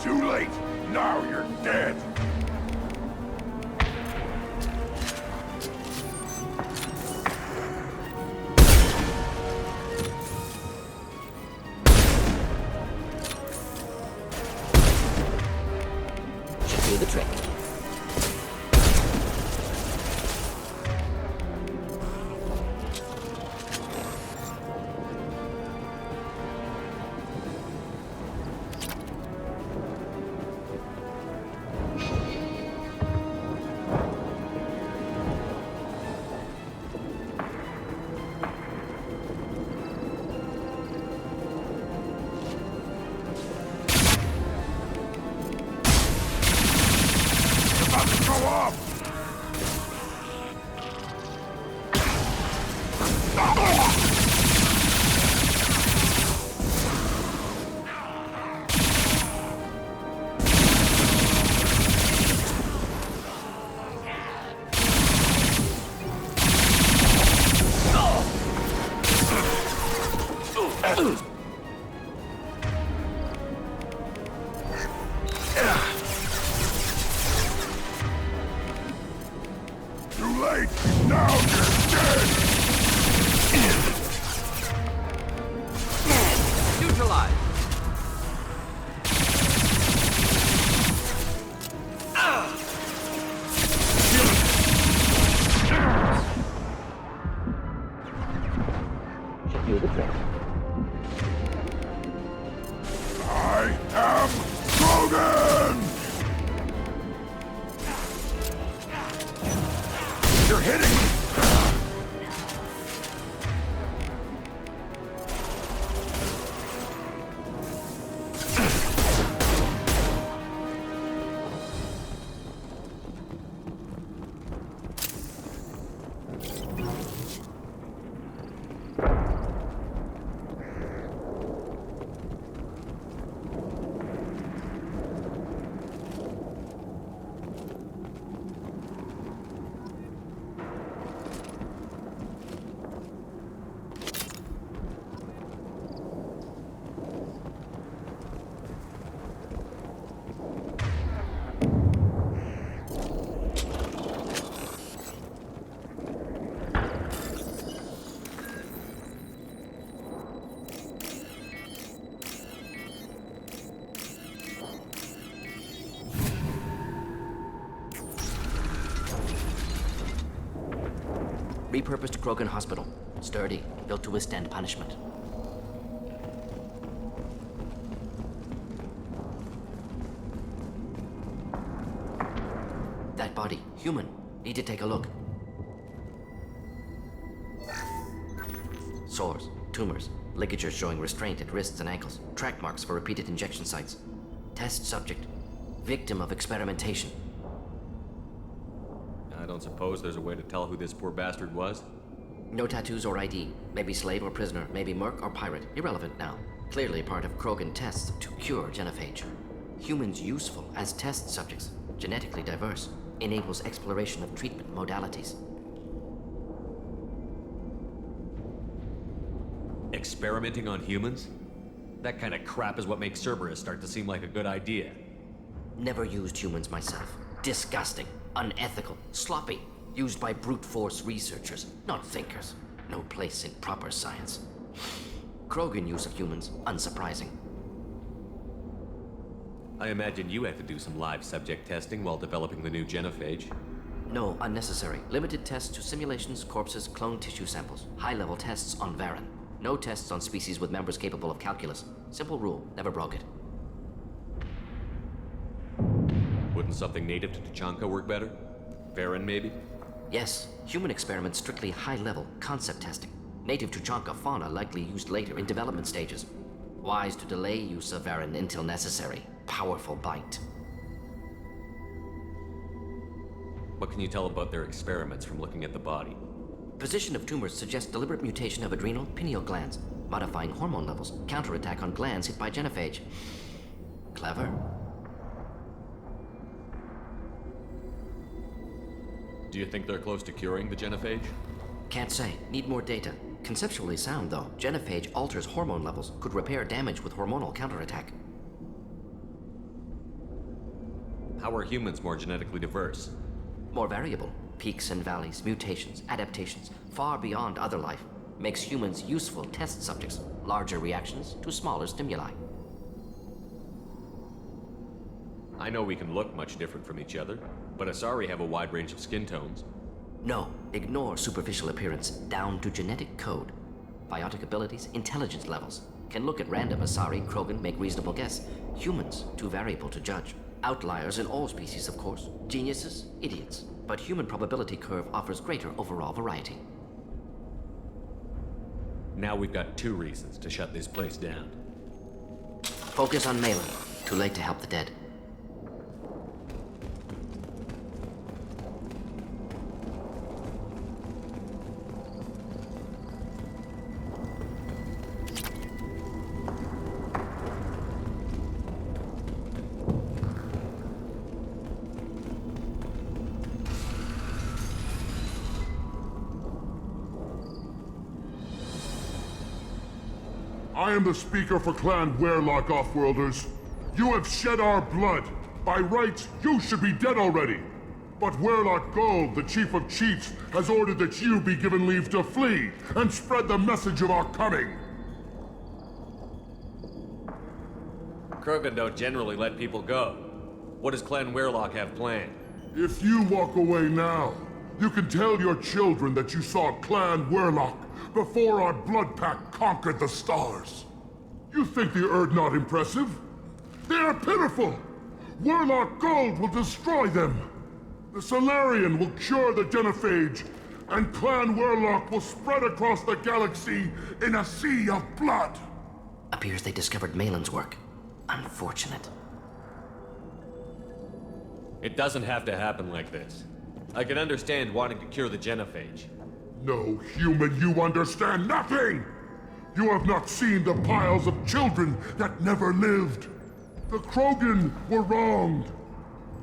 Too late. Now you're dead. Do the trick. Repurposed Krogan Hospital. Sturdy, built to withstand punishment. That body, human. Need to take a look. Sores, tumors, ligatures showing restraint at wrists and ankles, track marks for repeated injection sites. Test subject, victim of experimentation. I don't suppose there's a way to tell who this poor bastard was? No tattoos or ID. Maybe slave or prisoner, maybe merc or pirate. Irrelevant now. Clearly part of Krogan tests to cure genophage. Humans useful as test subjects, genetically diverse, enables exploration of treatment modalities. Experimenting on humans? That kind of crap is what makes Cerberus start to seem like a good idea. Never used humans myself. Disgusting, unethical, sloppy. Used by brute force researchers, not thinkers. No place in proper science. Krogan use of humans, unsurprising. I imagine you had to do some live subject testing while developing the new genophage. No, unnecessary. Limited tests to simulations, corpses, cloned tissue samples. High-level tests on Varen. No tests on species with members capable of calculus. Simple rule, never broke it. Wouldn't something native to Tuchanka work better? Varen, maybe? Yes, human experiments strictly high-level, concept testing. Native Tuchanka fauna likely used later in development stages. Wise to delay use of Varen until necessary. Powerful bite. What can you tell about their experiments from looking at the body? Position of tumors suggests deliberate mutation of adrenal, pineal glands, modifying hormone levels, counterattack on glands hit by genophage. Clever. Do you think they're close to curing the genophage? Can't say. Need more data. Conceptually sound, though. Genophage alters hormone levels, could repair damage with hormonal counterattack. How are humans more genetically diverse? More variable. Peaks and valleys, mutations, adaptations, far beyond other life. Makes humans useful test subjects. Larger reactions to smaller stimuli. I know we can look much different from each other, but Asari have a wide range of skin tones. No, ignore superficial appearance, down to genetic code. Biotic abilities, intelligence levels. Can look at random Asari, Krogan, make reasonable guess. Humans, too variable to judge. Outliers in all species, of course. Geniuses, idiots. But human probability curve offers greater overall variety. Now we've got 2 reasons to shut this place down. Focus on Malin. Too late to help the dead. I am the speaker for Clan Werlock, Offworlders. You have shed our blood. By rights, you should be dead already. But Werlock Gold, the Chief of Chiefs, has ordered that you be given leave to flee and spread the message of our coming. Krogan don't generally let people go. What does Clan Werlock have planned? If you walk away now, you can tell your children that you saw Clan Werlock before our blood pact conquered the stars. You think the Erd not impressive? They are pitiful! Werlock Gold will destroy them! The Solarian will cure the genophage, and Clan Werlock will spread across the galaxy in a sea of blood! Appears they discovered Malin's work. Unfortunate. It doesn't have to happen like this. I can understand wanting to cure the genophage. No, human, you understand nothing! You have not seen the piles of children that never lived. The Krogan were wronged.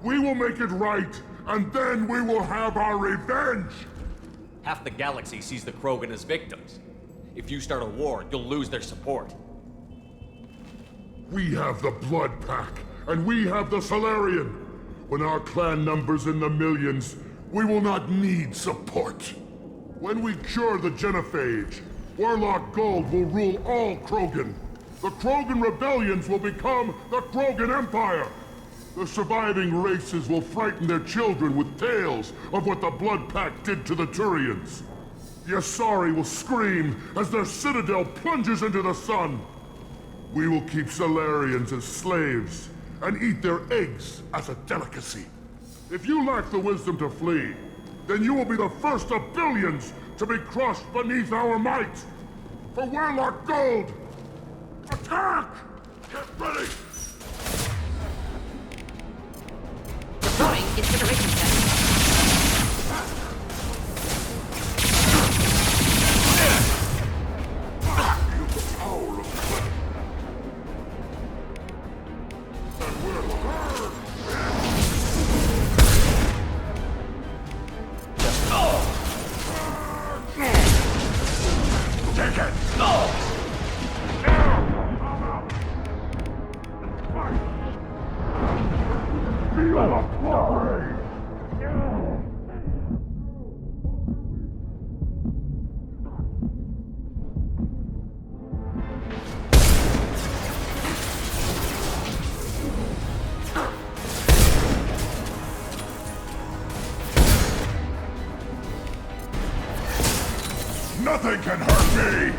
We will make it right, and then we will have our revenge! Half the galaxy sees the Krogan as victims. If you start a war, you'll lose their support. We have the Blood Pack, and we have the Solarian. When our clan numbers in the millions, we will not need support. When we cure the genophage, Werlock Gold will rule all Krogan. The Krogan rebellions will become the Krogan Empire. The surviving races will frighten their children with tales of what the Blood Pact did to the Turians. The Asari will scream as their citadel plunges into the sun. We will keep Solarians as slaves and eat their eggs as a delicacy. If you lack the wisdom to flee, then you will be the first of billions to be crushed beneath our might. For Warlock Gold! Attack! Get ready! Deploying incineration tank. Take it! Feel the glory! Nothing can hurt me!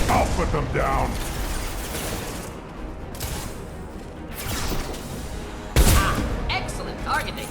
I'll put them down! Excellent targeting.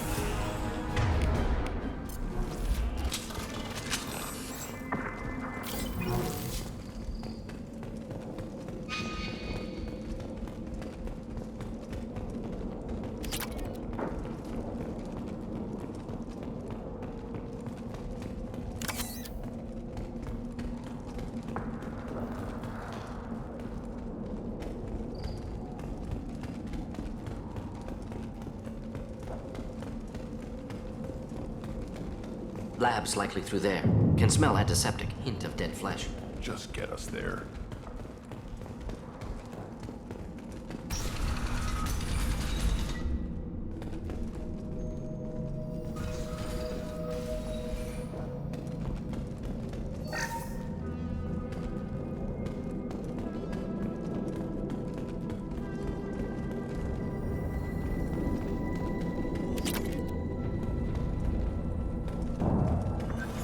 Labs likely through there. Can smell antiseptic. Hint of dead flesh. Just get us there.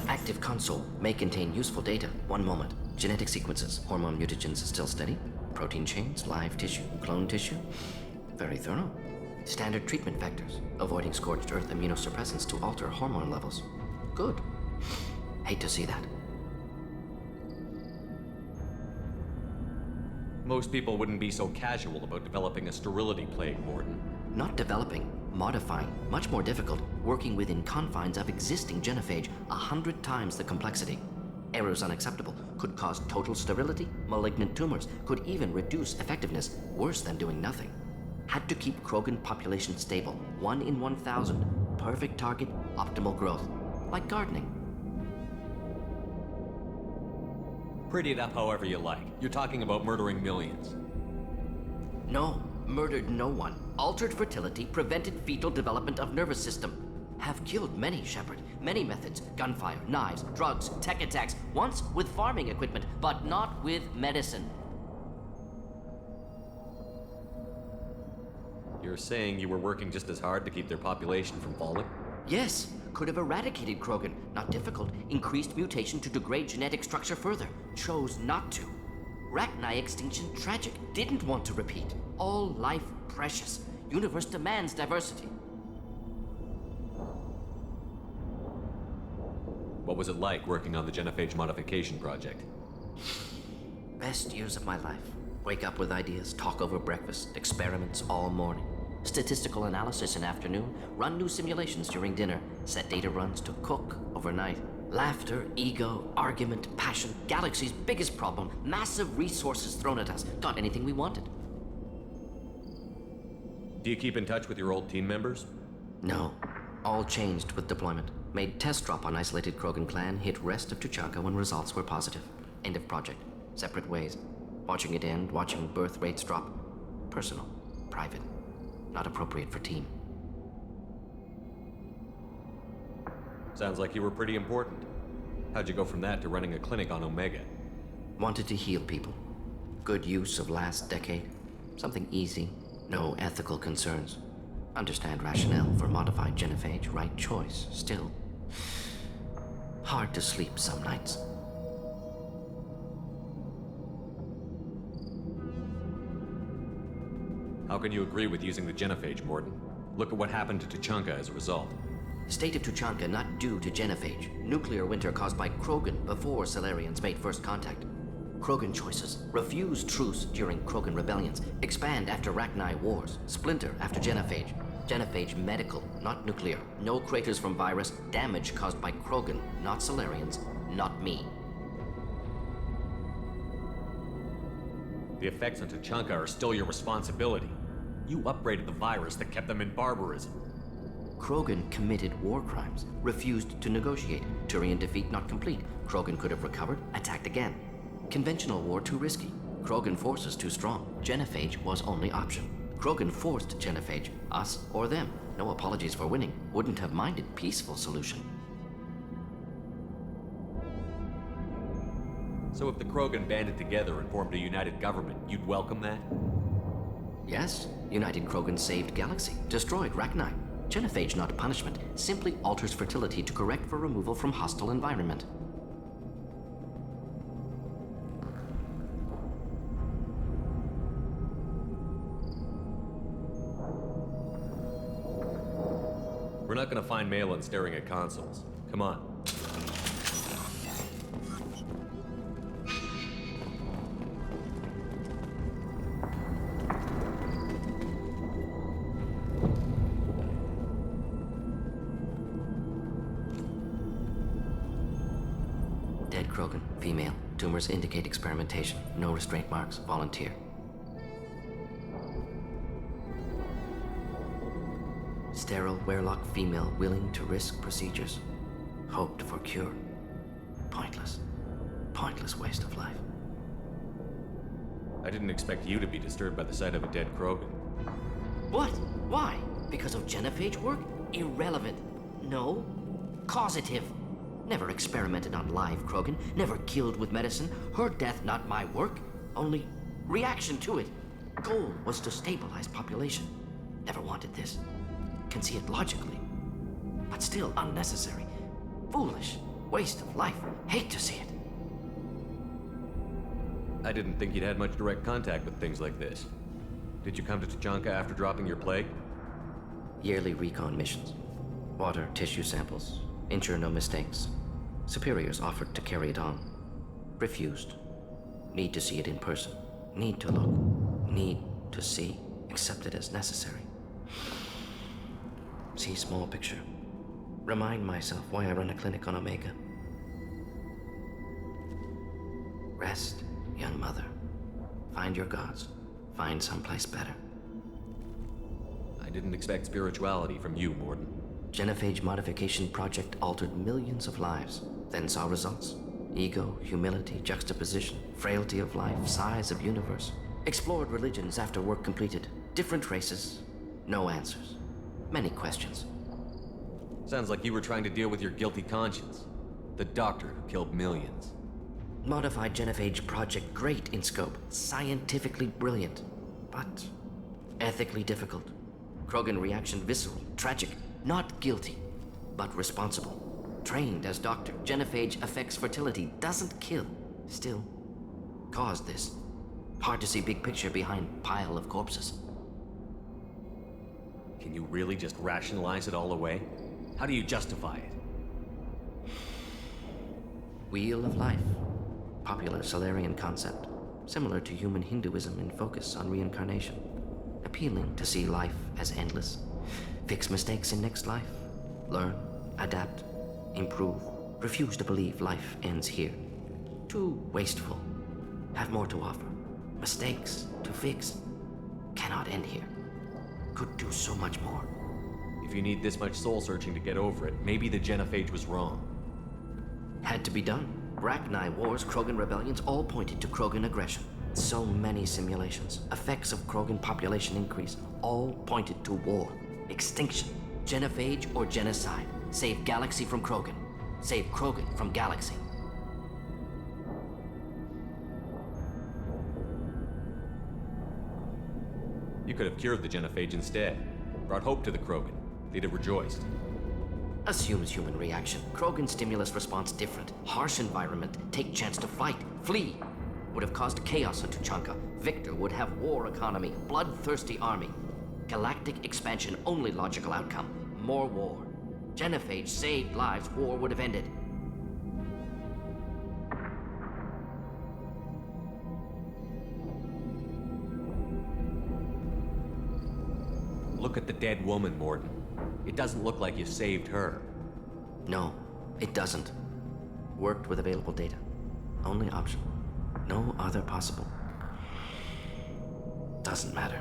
Active console may contain useful data. One moment. Genetic sequences. Hormone mutagens is still steady. Protein chains, live tissue, clone tissue. Very thorough. Standard treatment vectors. Avoiding scorched earth immunosuppressants to alter hormone levels. Good. Hate to see that. Most people wouldn't be so casual about developing a sterility plague, Morden. Not developing, modifying, much more difficult, working within confines of existing genophage, 100 times the complexity. Errors unacceptable, could cause total sterility, malignant tumors, could even reduce effectiveness, worse than doing nothing. Had to keep Krogan population stable, 1 in 1,000, perfect target, optimal growth, like gardening. Pretty it up however you like. You're talking about murdering millions. No, murdered no one. Altered fertility, prevented fetal development of nervous system. Have killed many, Shepard. Many methods. Gunfire, knives, drugs, tech attacks. Once with farming equipment, but not with medicine. You're saying you were working just as hard to keep their population from falling? Yes, could have eradicated Krogan. Not difficult. Increased mutation to degrade genetic structure further. Chose not to. Rachni extinction tragic. Didn't want to repeat. All life precious. Universe demands diversity. What was it like working on the genophage modification project? Best years of my life. Wake up with ideas, talk over breakfast, experiments all morning. Statistical analysis in afternoon, run new simulations during dinner, set data runs to cook overnight. Laughter, ego, argument, passion, galaxy's biggest problem, massive resources thrown at us. Got anything we wanted. Do you keep in touch with your old team members? No. All changed with deployment. Made test drop on isolated Krogan clan, hit rest of Tuchanka when results were positive. End of project. Separate ways. Watching it end, watching birth rates drop. Personal. Private. Not appropriate for team. Sounds like you were pretty important. How'd you go from that to running a clinic on Omega? Wanted to heal people. Good use of last decade. Something easy. No ethical concerns. Understand rationale for modified genophage. Right choice. Still. Hard to sleep some nights. How can you agree with using the genophage, Morden? Look at what happened to Tuchanka as a result. State of Tuchanka not due to genophage. Nuclear winter caused by Krogan before Salarians made first contact. Krogan choices. Refuse truce during Krogan rebellions. Expand after Rachni wars. Splinter after genophage. Genophage medical, not nuclear. No craters from virus. Damage caused by Krogan, not Salarians, not me. The effects on Tuchanka are still your responsibility. You upgraded the virus that kept them in barbarism. Krogan committed war crimes, refused to negotiate. Turian defeat not complete. Krogan could have recovered, attacked again. Conventional war too risky. Krogan forces too strong. Genophage was only option. Krogan forced genophage, us or them. No apologies for winning. Wouldn't have minded peaceful solution. So if the Krogan banded together and formed a united government, you'd welcome that? Yes, United Krogan saved Galaxy, destroyed Rachni. Genophage not punishment, simply alters fertility to correct for removal from hostile environment. We're not gonna find Malin staring at consoles. Come on. Dead Krogan, female. Tumors indicate experimentation. No restraint marks. Volunteer. Sterile, werelock female willing to risk procedures. Hoped for cure. Pointless. Pointless waste of life. I didn't expect you to be disturbed by the sight of a dead Krogan. What? Why? Because of genophage work? Irrelevant. No. Causative. Never experimented on live Krogan. Never killed with medicine. Her death not my work. Only reaction to it. Goal was to stabilize population. Never wanted this. Can see it logically. But still unnecessary. Foolish. Waste of life. Hate to see it. I didn't think you'd had much direct contact with things like this. Did you come to Tuchanka after dropping your plague? Yearly recon missions. Water, tissue samples. Ensure no mistakes. Superiors offered to carry it on. Refused. Need to see it in person. Need to look. Need to see. Accepted as necessary. See small picture. Remind myself why I run a clinic on Omega. Rest, young mother. Find your gods. Find someplace better. I didn't expect spirituality from you, Morden. Genophage modification project altered millions of lives, then saw results. Ego, humility, juxtaposition, frailty of life, size of universe. Explored religions after work completed. Different races. No answers. Many questions. Sounds like you were trying to deal with your guilty conscience. The doctor who killed millions. Modified genophage project great in scope. Scientifically brilliant. But ethically difficult. Krogan reaction visceral, tragic. Not guilty, but responsible. Trained as doctor, genophage affects fertility, doesn't kill. Still, caused this. Hard to see big picture behind pile of corpses. Can you really just rationalize it all away? How do you justify it? Wheel of life. Popular Salarian concept. Similar to human Hinduism in focus on reincarnation. Appealing to see life as endless. Fix mistakes in next life. Learn, adapt, improve. Refuse to believe life ends here. Too wasteful. Have more to offer. Mistakes to fix. Cannot end here. Could do so much more. If you need this much soul searching to get over it, maybe the genophage was wrong. Had to be done. Rachni wars, Krogan rebellions, all pointed to Krogan aggression. So many simulations. Effects of Krogan population increase, all pointed to war. Extinction. Genophage or genocide. Save Galaxy from Krogan. Save Krogan from Galaxy. You could have cured the genophage instead. Brought hope to the Krogan. They'd have rejoiced. Assumes human reaction. Krogan stimulus response different. Harsh environment. Take chance to fight. Flee. Would have caused chaos on Tuchanka. Victor would have war economy. Bloodthirsty army. Galactic expansion only logical outcome. More war. Genophage saved lives. War would have ended. Look at the dead woman, Mordin. It doesn't look like you saved her. No, it doesn't. Worked with available data. Only option. No other possible. Doesn't matter.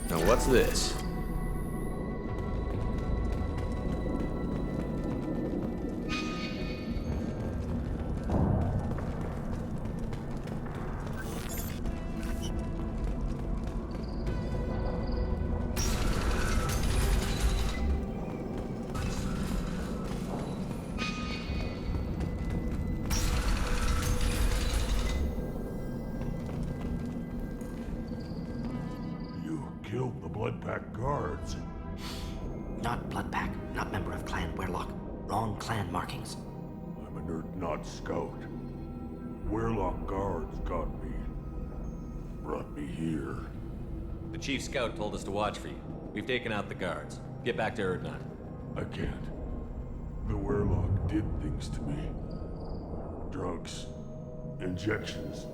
Now what's this? Killed the Bloodpack guards. Not Bloodpack, not member of Clan Werlock. Wrong clan markings. I'm a nerd, not scout. Werlock guards got me. Brought me here. The chief scout told us to watch for you. We've taken out the guards. Get back to Erdnot. I can't. The Werlock did things to me. Drugs. Injections.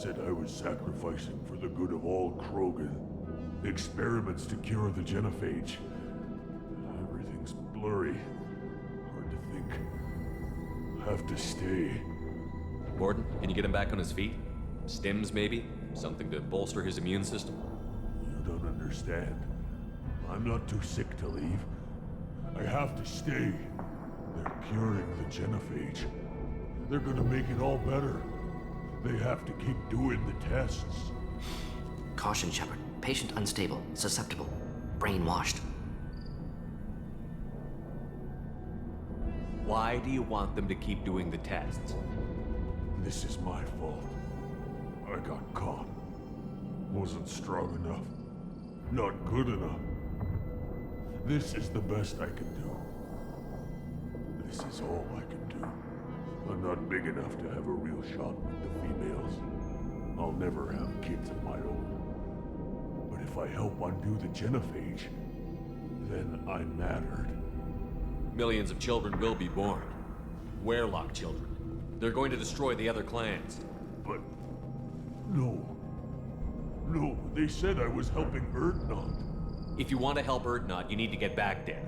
Said I was sacrificing for the good of all Krogan. Experiments to cure the genophage. Everything's blurry. Hard to think. Have to stay. Mordin, can you get him back on his feet? Stims, maybe? Something to bolster his immune system? You don't understand. I'm not too sick to leave. I have to stay. They're curing the genophage. They're gonna make it all better. They have to keep doing the tests. Caution, Shepard. Patient unstable, susceptible, brainwashed. Why do you want them to keep doing the tests? This is my fault. I got caught. Wasn't strong enough. Not good enough. This is the best I can do. This is all I can do. I'm not big enough to have a real shot with the females. I'll never have kids of my own. But if I help undo the genophage, then I mattered. Millions of children will be born. Werlock children. They're going to destroy the other clans. But... no. No, they said I was helping Erdnot. If you want to help Erdnot, you need to get back there.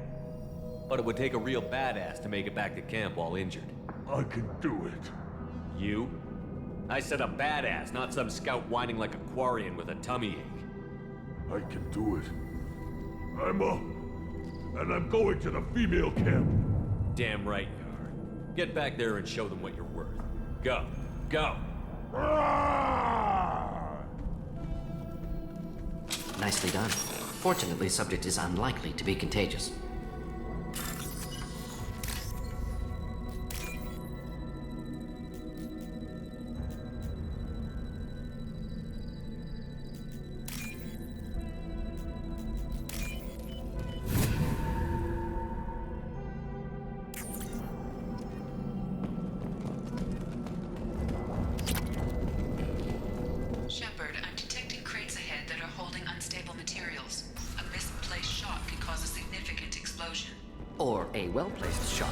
But it would take a real badass to make it back to camp while injured. I can do it. You? I said a badass, not some scout whining like a Quarian with a tummy ache. I can do it. I'm up. And I'm going to the female camp. Damn right you are. Get back there and show them what you're worth. Go. Go! Nicely done. Fortunately, subject is unlikely to be contagious. Shepard, I'm detecting crates ahead that are holding unstable materials. A misplaced shot can cause a significant explosion. Or a well-placed shot.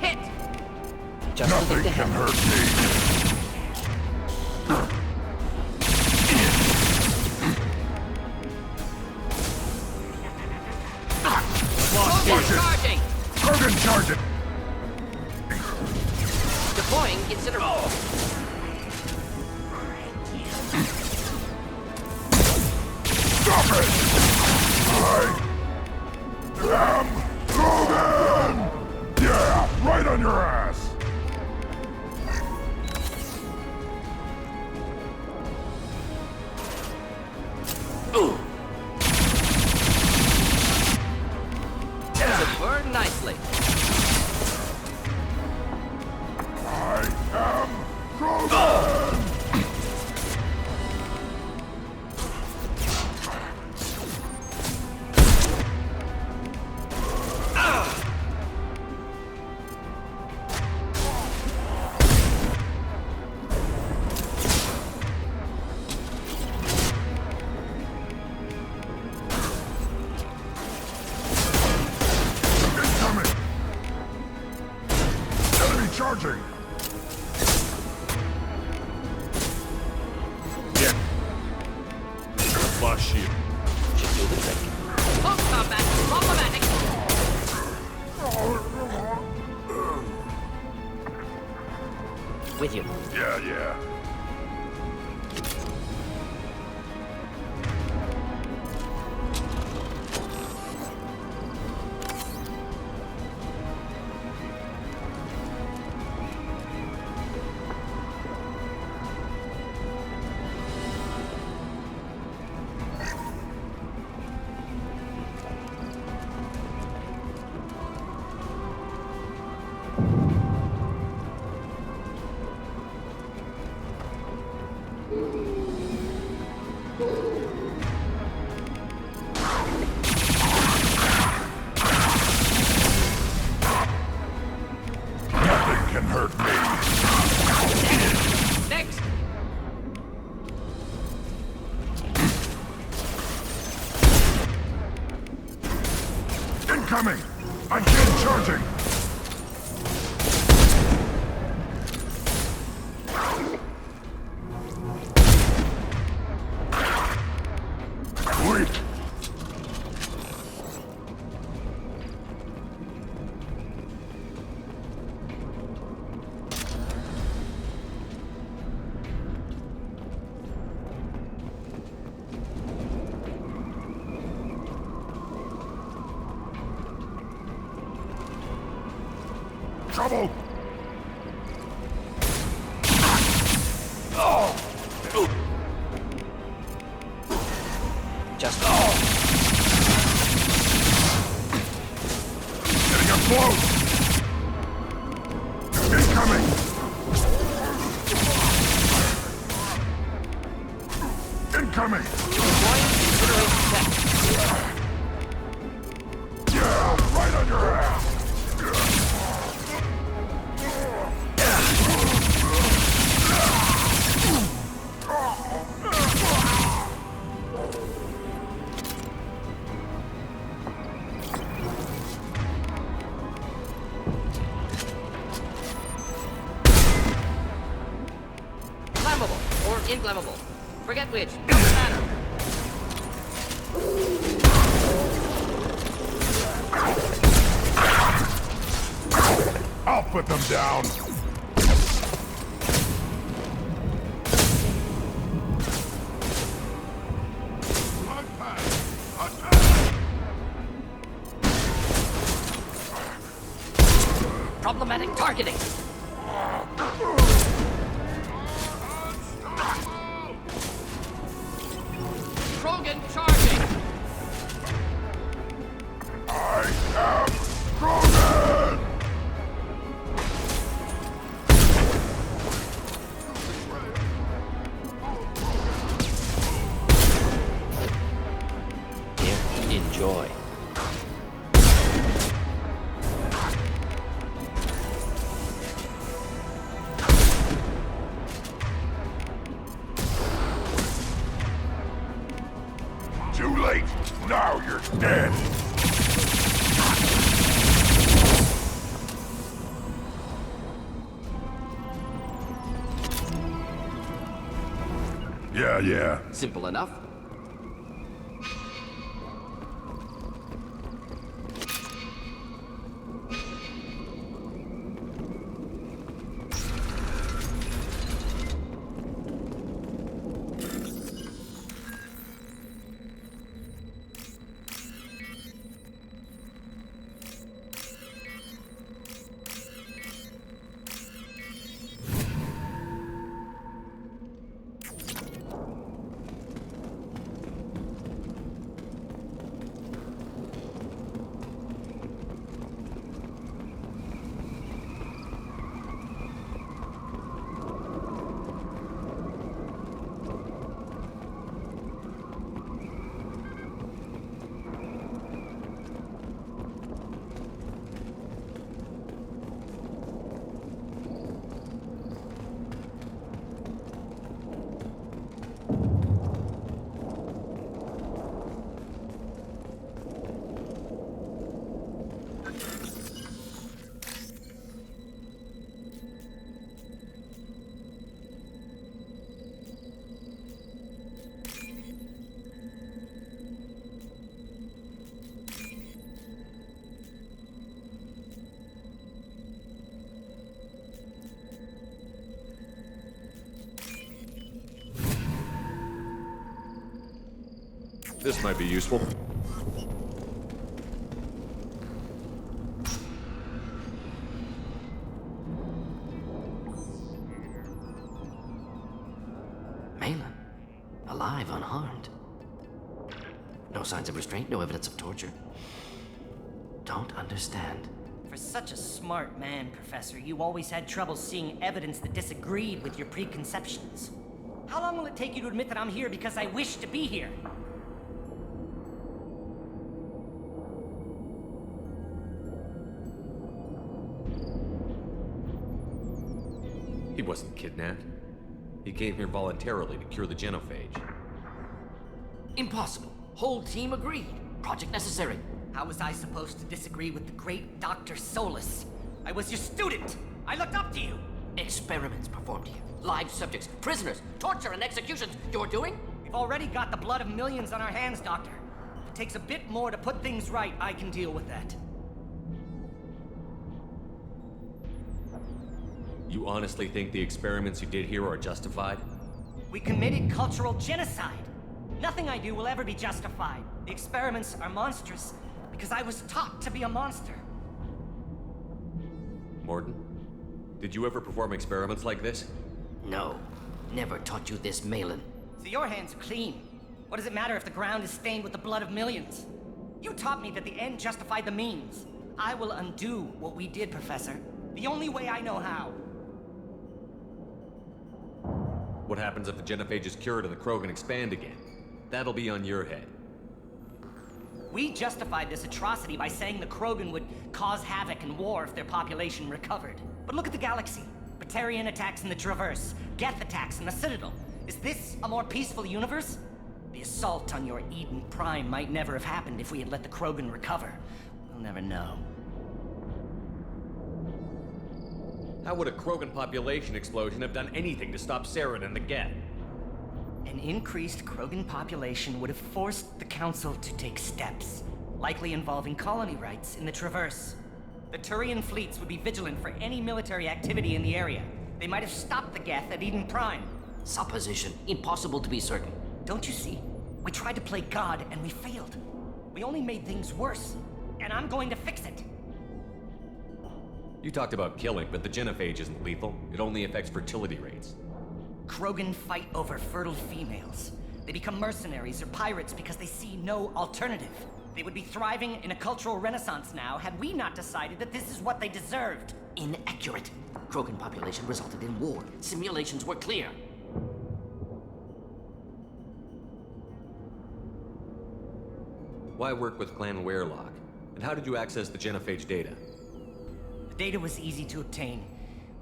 Hit! Just nothing can hurt me. Charging! Krogan charge it! Deploy! Stop it! I am Logan! Yeah, right on your ass! Ooh. Does it burn nicely? I am Logan! Charging! Yeah. Flash shield. Should do the trick. Hook combat, problematic. With you. Yeah. Nothing can hurt me. Next. Incoming! Again charging! Wait! Trouble! Oh! Just Getting up close! Incoming! Incoming! Yeah, right on your ass! flammable or inflammable. Forget which. Doesn't matter. I'll put them down. Problematic targeting. Krogan charging. I am Krogan! Here, enjoy. Too late! Now you're dead! Yeah. Simple enough. This might be useful. Malin, alive, unharmed. No signs of restraint, no evidence of torture. Don't understand. For such a smart man, Professor, you always had trouble seeing evidence that disagreed with your preconceptions. How long will it take you to admit that I'm here because I wish to be here? He wasn't kidnapped. He came here voluntarily to cure the genophage. Impossible. Whole team agreed. Project necessary. How was I supposed to disagree with the great Dr. Solus? I was your student! I looked up to you! Experiments performed here. Live subjects, prisoners, torture and executions. You're doing? We've already got the blood of millions on our hands, Doctor. If it takes a bit more to put things right, I can deal with that. You honestly think the experiments you did here are justified? We committed cultural genocide. Nothing I do will ever be justified. The experiments are monstrous because I was taught to be a monster. Morton, did you ever perform experiments like this? No. Never taught you this, Malin. So your hands are clean. What does it matter if the ground is stained with the blood of millions? You taught me that the end justified the means. I will undo what we did, Professor. The only way I know how. What happens if the genophage is cured and the Krogan expand again? That'll be on your head. We justified this atrocity by saying the Krogan would cause havoc and war if their population recovered. But look at the galaxy. Batarian attacks in the Traverse, Geth attacks in the Citadel. Is this a more peaceful universe? The assault on your Eden Prime might never have happened if we had let the Krogan recover. We'll never know. How would a Krogan population explosion have done anything to stop Saren and the Geth? An increased Krogan population would have forced the Council to take steps, likely involving colony rights in the Traverse. The Turian fleets would be vigilant for any military activity in the area. They might have stopped the Geth at Eden Prime. Supposition. Impossible to be certain. Don't you see? We tried to play God and we failed. We only made things worse. And I'm going to fix it. You talked about killing, but the genophage isn't lethal. It only affects fertility rates. Krogan fight over fertile females. They become mercenaries or pirates because they see no alternative. They would be thriving in a cultural renaissance now had we not decided that this is what they deserved. Inaccurate. Krogan population resulted in war. Simulations were clear. Why work with Clan Werelock? And how did you access the genophage data? The data was easy to obtain.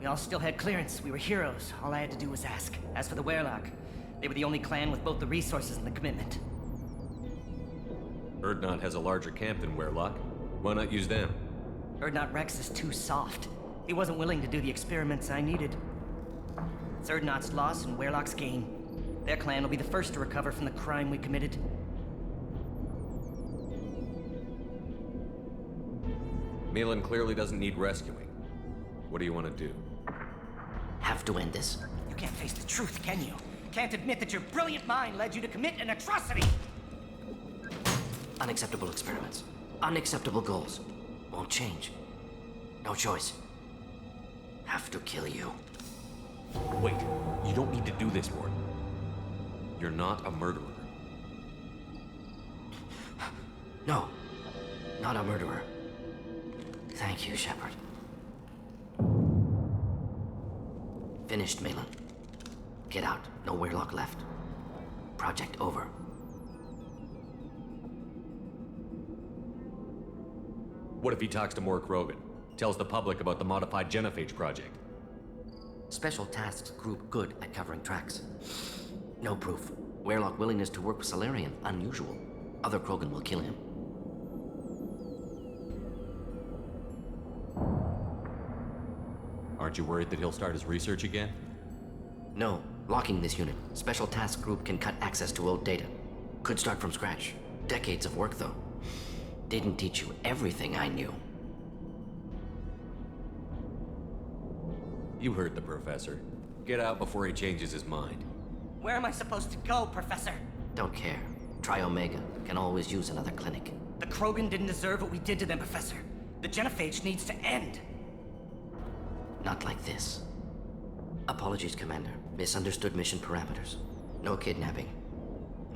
We all still had clearance. We were heroes. All I had to do was ask. As for the Werelock, they were the only clan with both the resources and the commitment. Erdnot has a larger camp than Werelock. Why not use them? Erdnot Rex is too soft. He wasn't willing to do the experiments I needed. It's Erdnot's loss and Werelock's gain. Their clan will be the first to recover from the crime we committed. Malin clearly doesn't need rescuing. What do you want to do? Have to end this. You can't face the truth, can you? Can't admit that your brilliant mind led you to commit an atrocity! Unacceptable experiments. Unacceptable goals. Won't change. No choice. Have to kill you. Wait, you don't need to do this, Morton. You're not a murderer. No, not a murderer. Thank you, Shepard. Finished, Malin. Get out. No Werelock left. Project over. What if he talks to more Krogan? Tells the public about the modified genophage project? Special Tasks Group good at covering tracks. No proof. Werelock willingness to work with Salarian, unusual. Other Krogan will kill him. Aren't you worried that he'll start his research again? No. Locking this unit. Special Task Group can cut access to old data. Could start from scratch. Decades of work, though. Didn't teach you everything I knew. You heard the professor. Get out before he changes his mind. Where am I supposed to go, Professor? Don't care. Tri-Omega can always use another clinic. The Krogan didn't deserve what we did to them, Professor. The genophage needs to end. Not like this. Apologies, Commander. Misunderstood mission parameters. No kidnapping.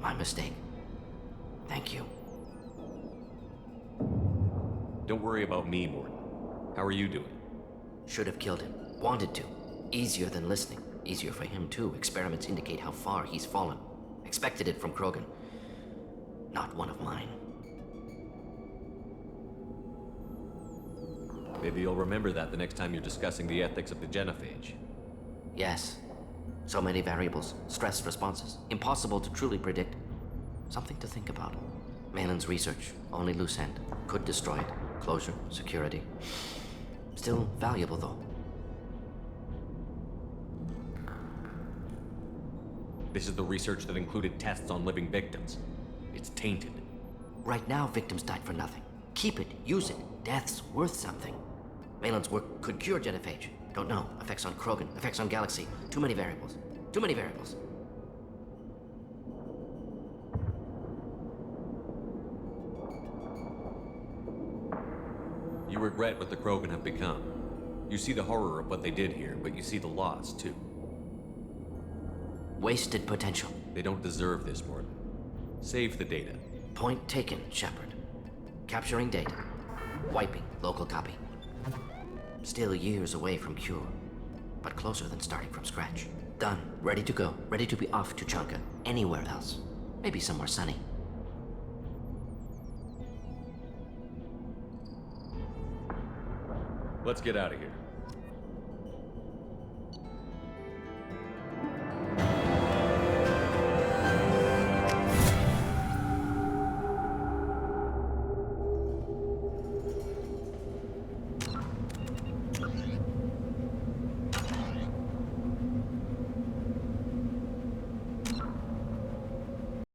My mistake. Thank you. Don't worry about me, Morton. How are you doing? Should have killed him. Wanted to. Easier than listening. Easier for him, too. Experiments indicate how far he's fallen. Expected it from Krogan. Not one of mine. Maybe you'll remember that the next time you're discussing the ethics of the genophage. Yes. So many variables. Stress responses. Impossible to truly predict. Something to think about. Malin's research. Only loose end. Could destroy it. Closure. Security. Still valuable, though. This is the research that included tests on living victims. It's tainted. Right now, victims died for nothing. Keep it. Use it. Death's worth something. Malin's work could cure genophage. Don't know. Effects on Krogan. Effects on Galaxy. Too many variables. Too many variables. You regret what the Krogan have become. You see the horror of what they did here, but you see the loss, too. Wasted potential. They don't deserve this, Morton. Save the data. Point taken, Shepard. Capturing data. Wiping local copy. Still years away from cure, but closer than starting from scratch. Done. Ready to go. Ready to be off to Chanka. Anywhere else. Maybe somewhere sunny. Let's get out of here.